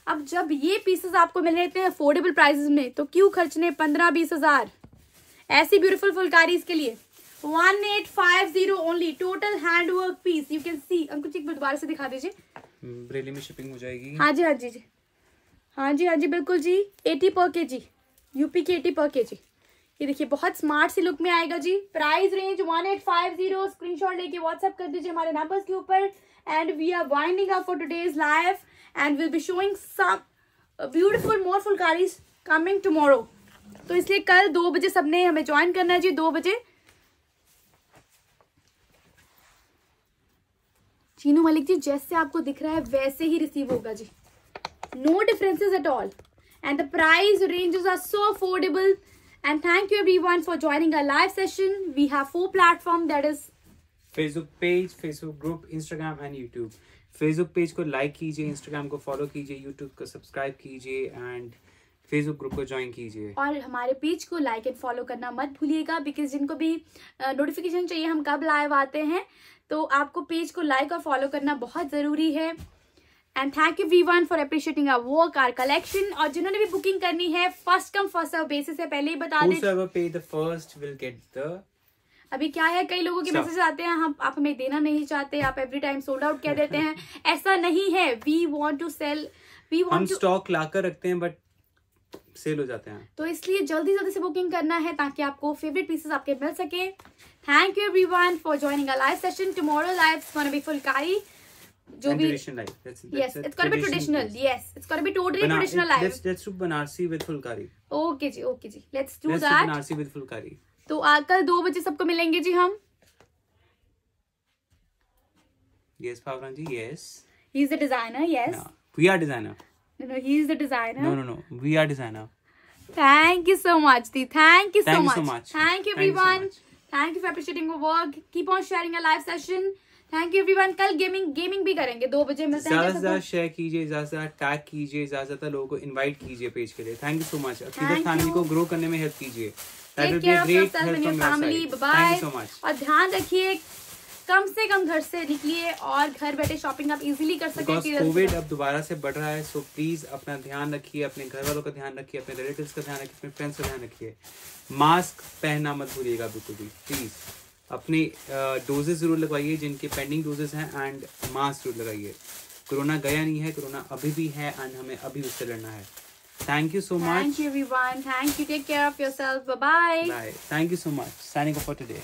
अब जब ये पीसेस आपको मिल रहे थे अफोर्डेबल प्राइसेस में, तो क्यों खर्चने 15-20 हजार ऐसी ब्यूटीफुल फुलकारीज के लिए. 1850 only, total handwork piece. You can see. Ankur ji दोबारा से दिखा दीजिए. बरेली में शिपिंग हो जाएगी. हाँ जी, हाँ जी जी, हाँ जी, हाँ जी, बिल्कुल जी. 80 पर केजी, यूपी के 80 पर केजी. ये देखिए, बहुत स्मार्ट सी लुक में आएगा जी. Price range 1850. स्क्रीनशॉट लेके व्हाट्सएप कर दीजिए हमारे नंबर्स के ऊपर. And we are winding up for today's live and will be showing some beautiful more phulkaris coming tomorrow. तो इसलिए कल 2 बजे सबने हमें ज्वाइन करना है जी. 2 बजे चीनू मलिक जी, जैसे आपको दिख रहा है वैसे ही रिसीव होगा जी. No differences at all and the price ranges are so affordable. And thank you everyone for joining our live session. We have 4 platforms, that is Facebook page, Facebook group, Instagram and YouTube. Facebook page को like कीजिए, Instagram को follow कीजिए, YouTube को subscribe कीजिए and Facebook group को join कीजिए. और हमारे पेज को like and follow करना मत भूलिएगा, because जिनको भी notification चाहिए हम कब live आते हैं, तो आपको पेज को like और follow करना बहुत जरूरी है. And thank you everyone for appreciating our work, our collection. और जिन्होंने भी बुकिंग करनी है first come first serve basis से पहले ही बता दें. Whosoever pay the first will get the. अभी क्या है, कई लोगों के मैसेज आते हैं, हम आप हमें देना नहीं चाहते, आप एवरी टाइम सोल्ड आउट कह देते हैं. ऐसा नहीं है. We want to sell, we want हम to. स्टॉक लाकर रखते हैं बट सेल हो जाते हैं. तो इसलिए जल्दी जल्दी से बुकिंग करना है ताकि आपको फेवरेट पीसेस आपके मिल सके. Thank you everyone for joining our live session. Tomorrow live is gonna be phulkari. जो भी Yes, it's gonna be traditional. Yes, it's gonna be totally traditional live. Let's do Banarsi with Fulkari. Okay जी, okay ji, let's do Let's that. do Banarsi with Fulkari. तो कल 2 बजे सबको मिलेंगे जी हम. Yes, Pavran ji, yes. He's the designer, yes. No, we are designer. No, he's the designer. No, we are designer. Thank you so much, Dee. Thank you so much. much. Thank you everyone. Thank you for appreciating our work. Keep on sharing our live session. Thank you everyone. कल gaming भी करेंगे 2 बजे मिलते हैं. ज्यादा से ज्यादा share कीजिए, ज्यादा से ज्यादा टैग कीजिए, ज्यादा से ज्यादा लोगों को इनवाइट कीजिए पेज के लिए. Thank you so much. अकीदत थानवी को ग्रो करने में हेल्प कीजिए. That will be a great help from your side. Thank you so much. और ध्यान रखिए, कम से कम घर से निकलिए और घर बैठे शॉपिंग आप इजीली कर सकते हैं. कोविड अब दोबारा से बढ़ रहा है, सो प्लीज अपना ध्यान रखिए, अपने घर वालों का ध्यान रखिए, अपने रिलेटिव्स का ध्यान रखिए, अपने फ्रेंड्स का ध्यान रखिए. मास्क पहनना मत भूलिएगा बिल्कुल भी प्लीज. अपने डोजेस जरूर लगवाइए जिनके पेंडिंग डोजेस हैं एंड मास्क जरूर लगाइए. कोरोना गया नहीं है, कोरोना अभी भी है एंड हमें अभी उससे लड़ना है. Thank you so much. Thank you everyone. Thank you. Take care of yourself. Bye bye. Thank you so much. Signing off for today.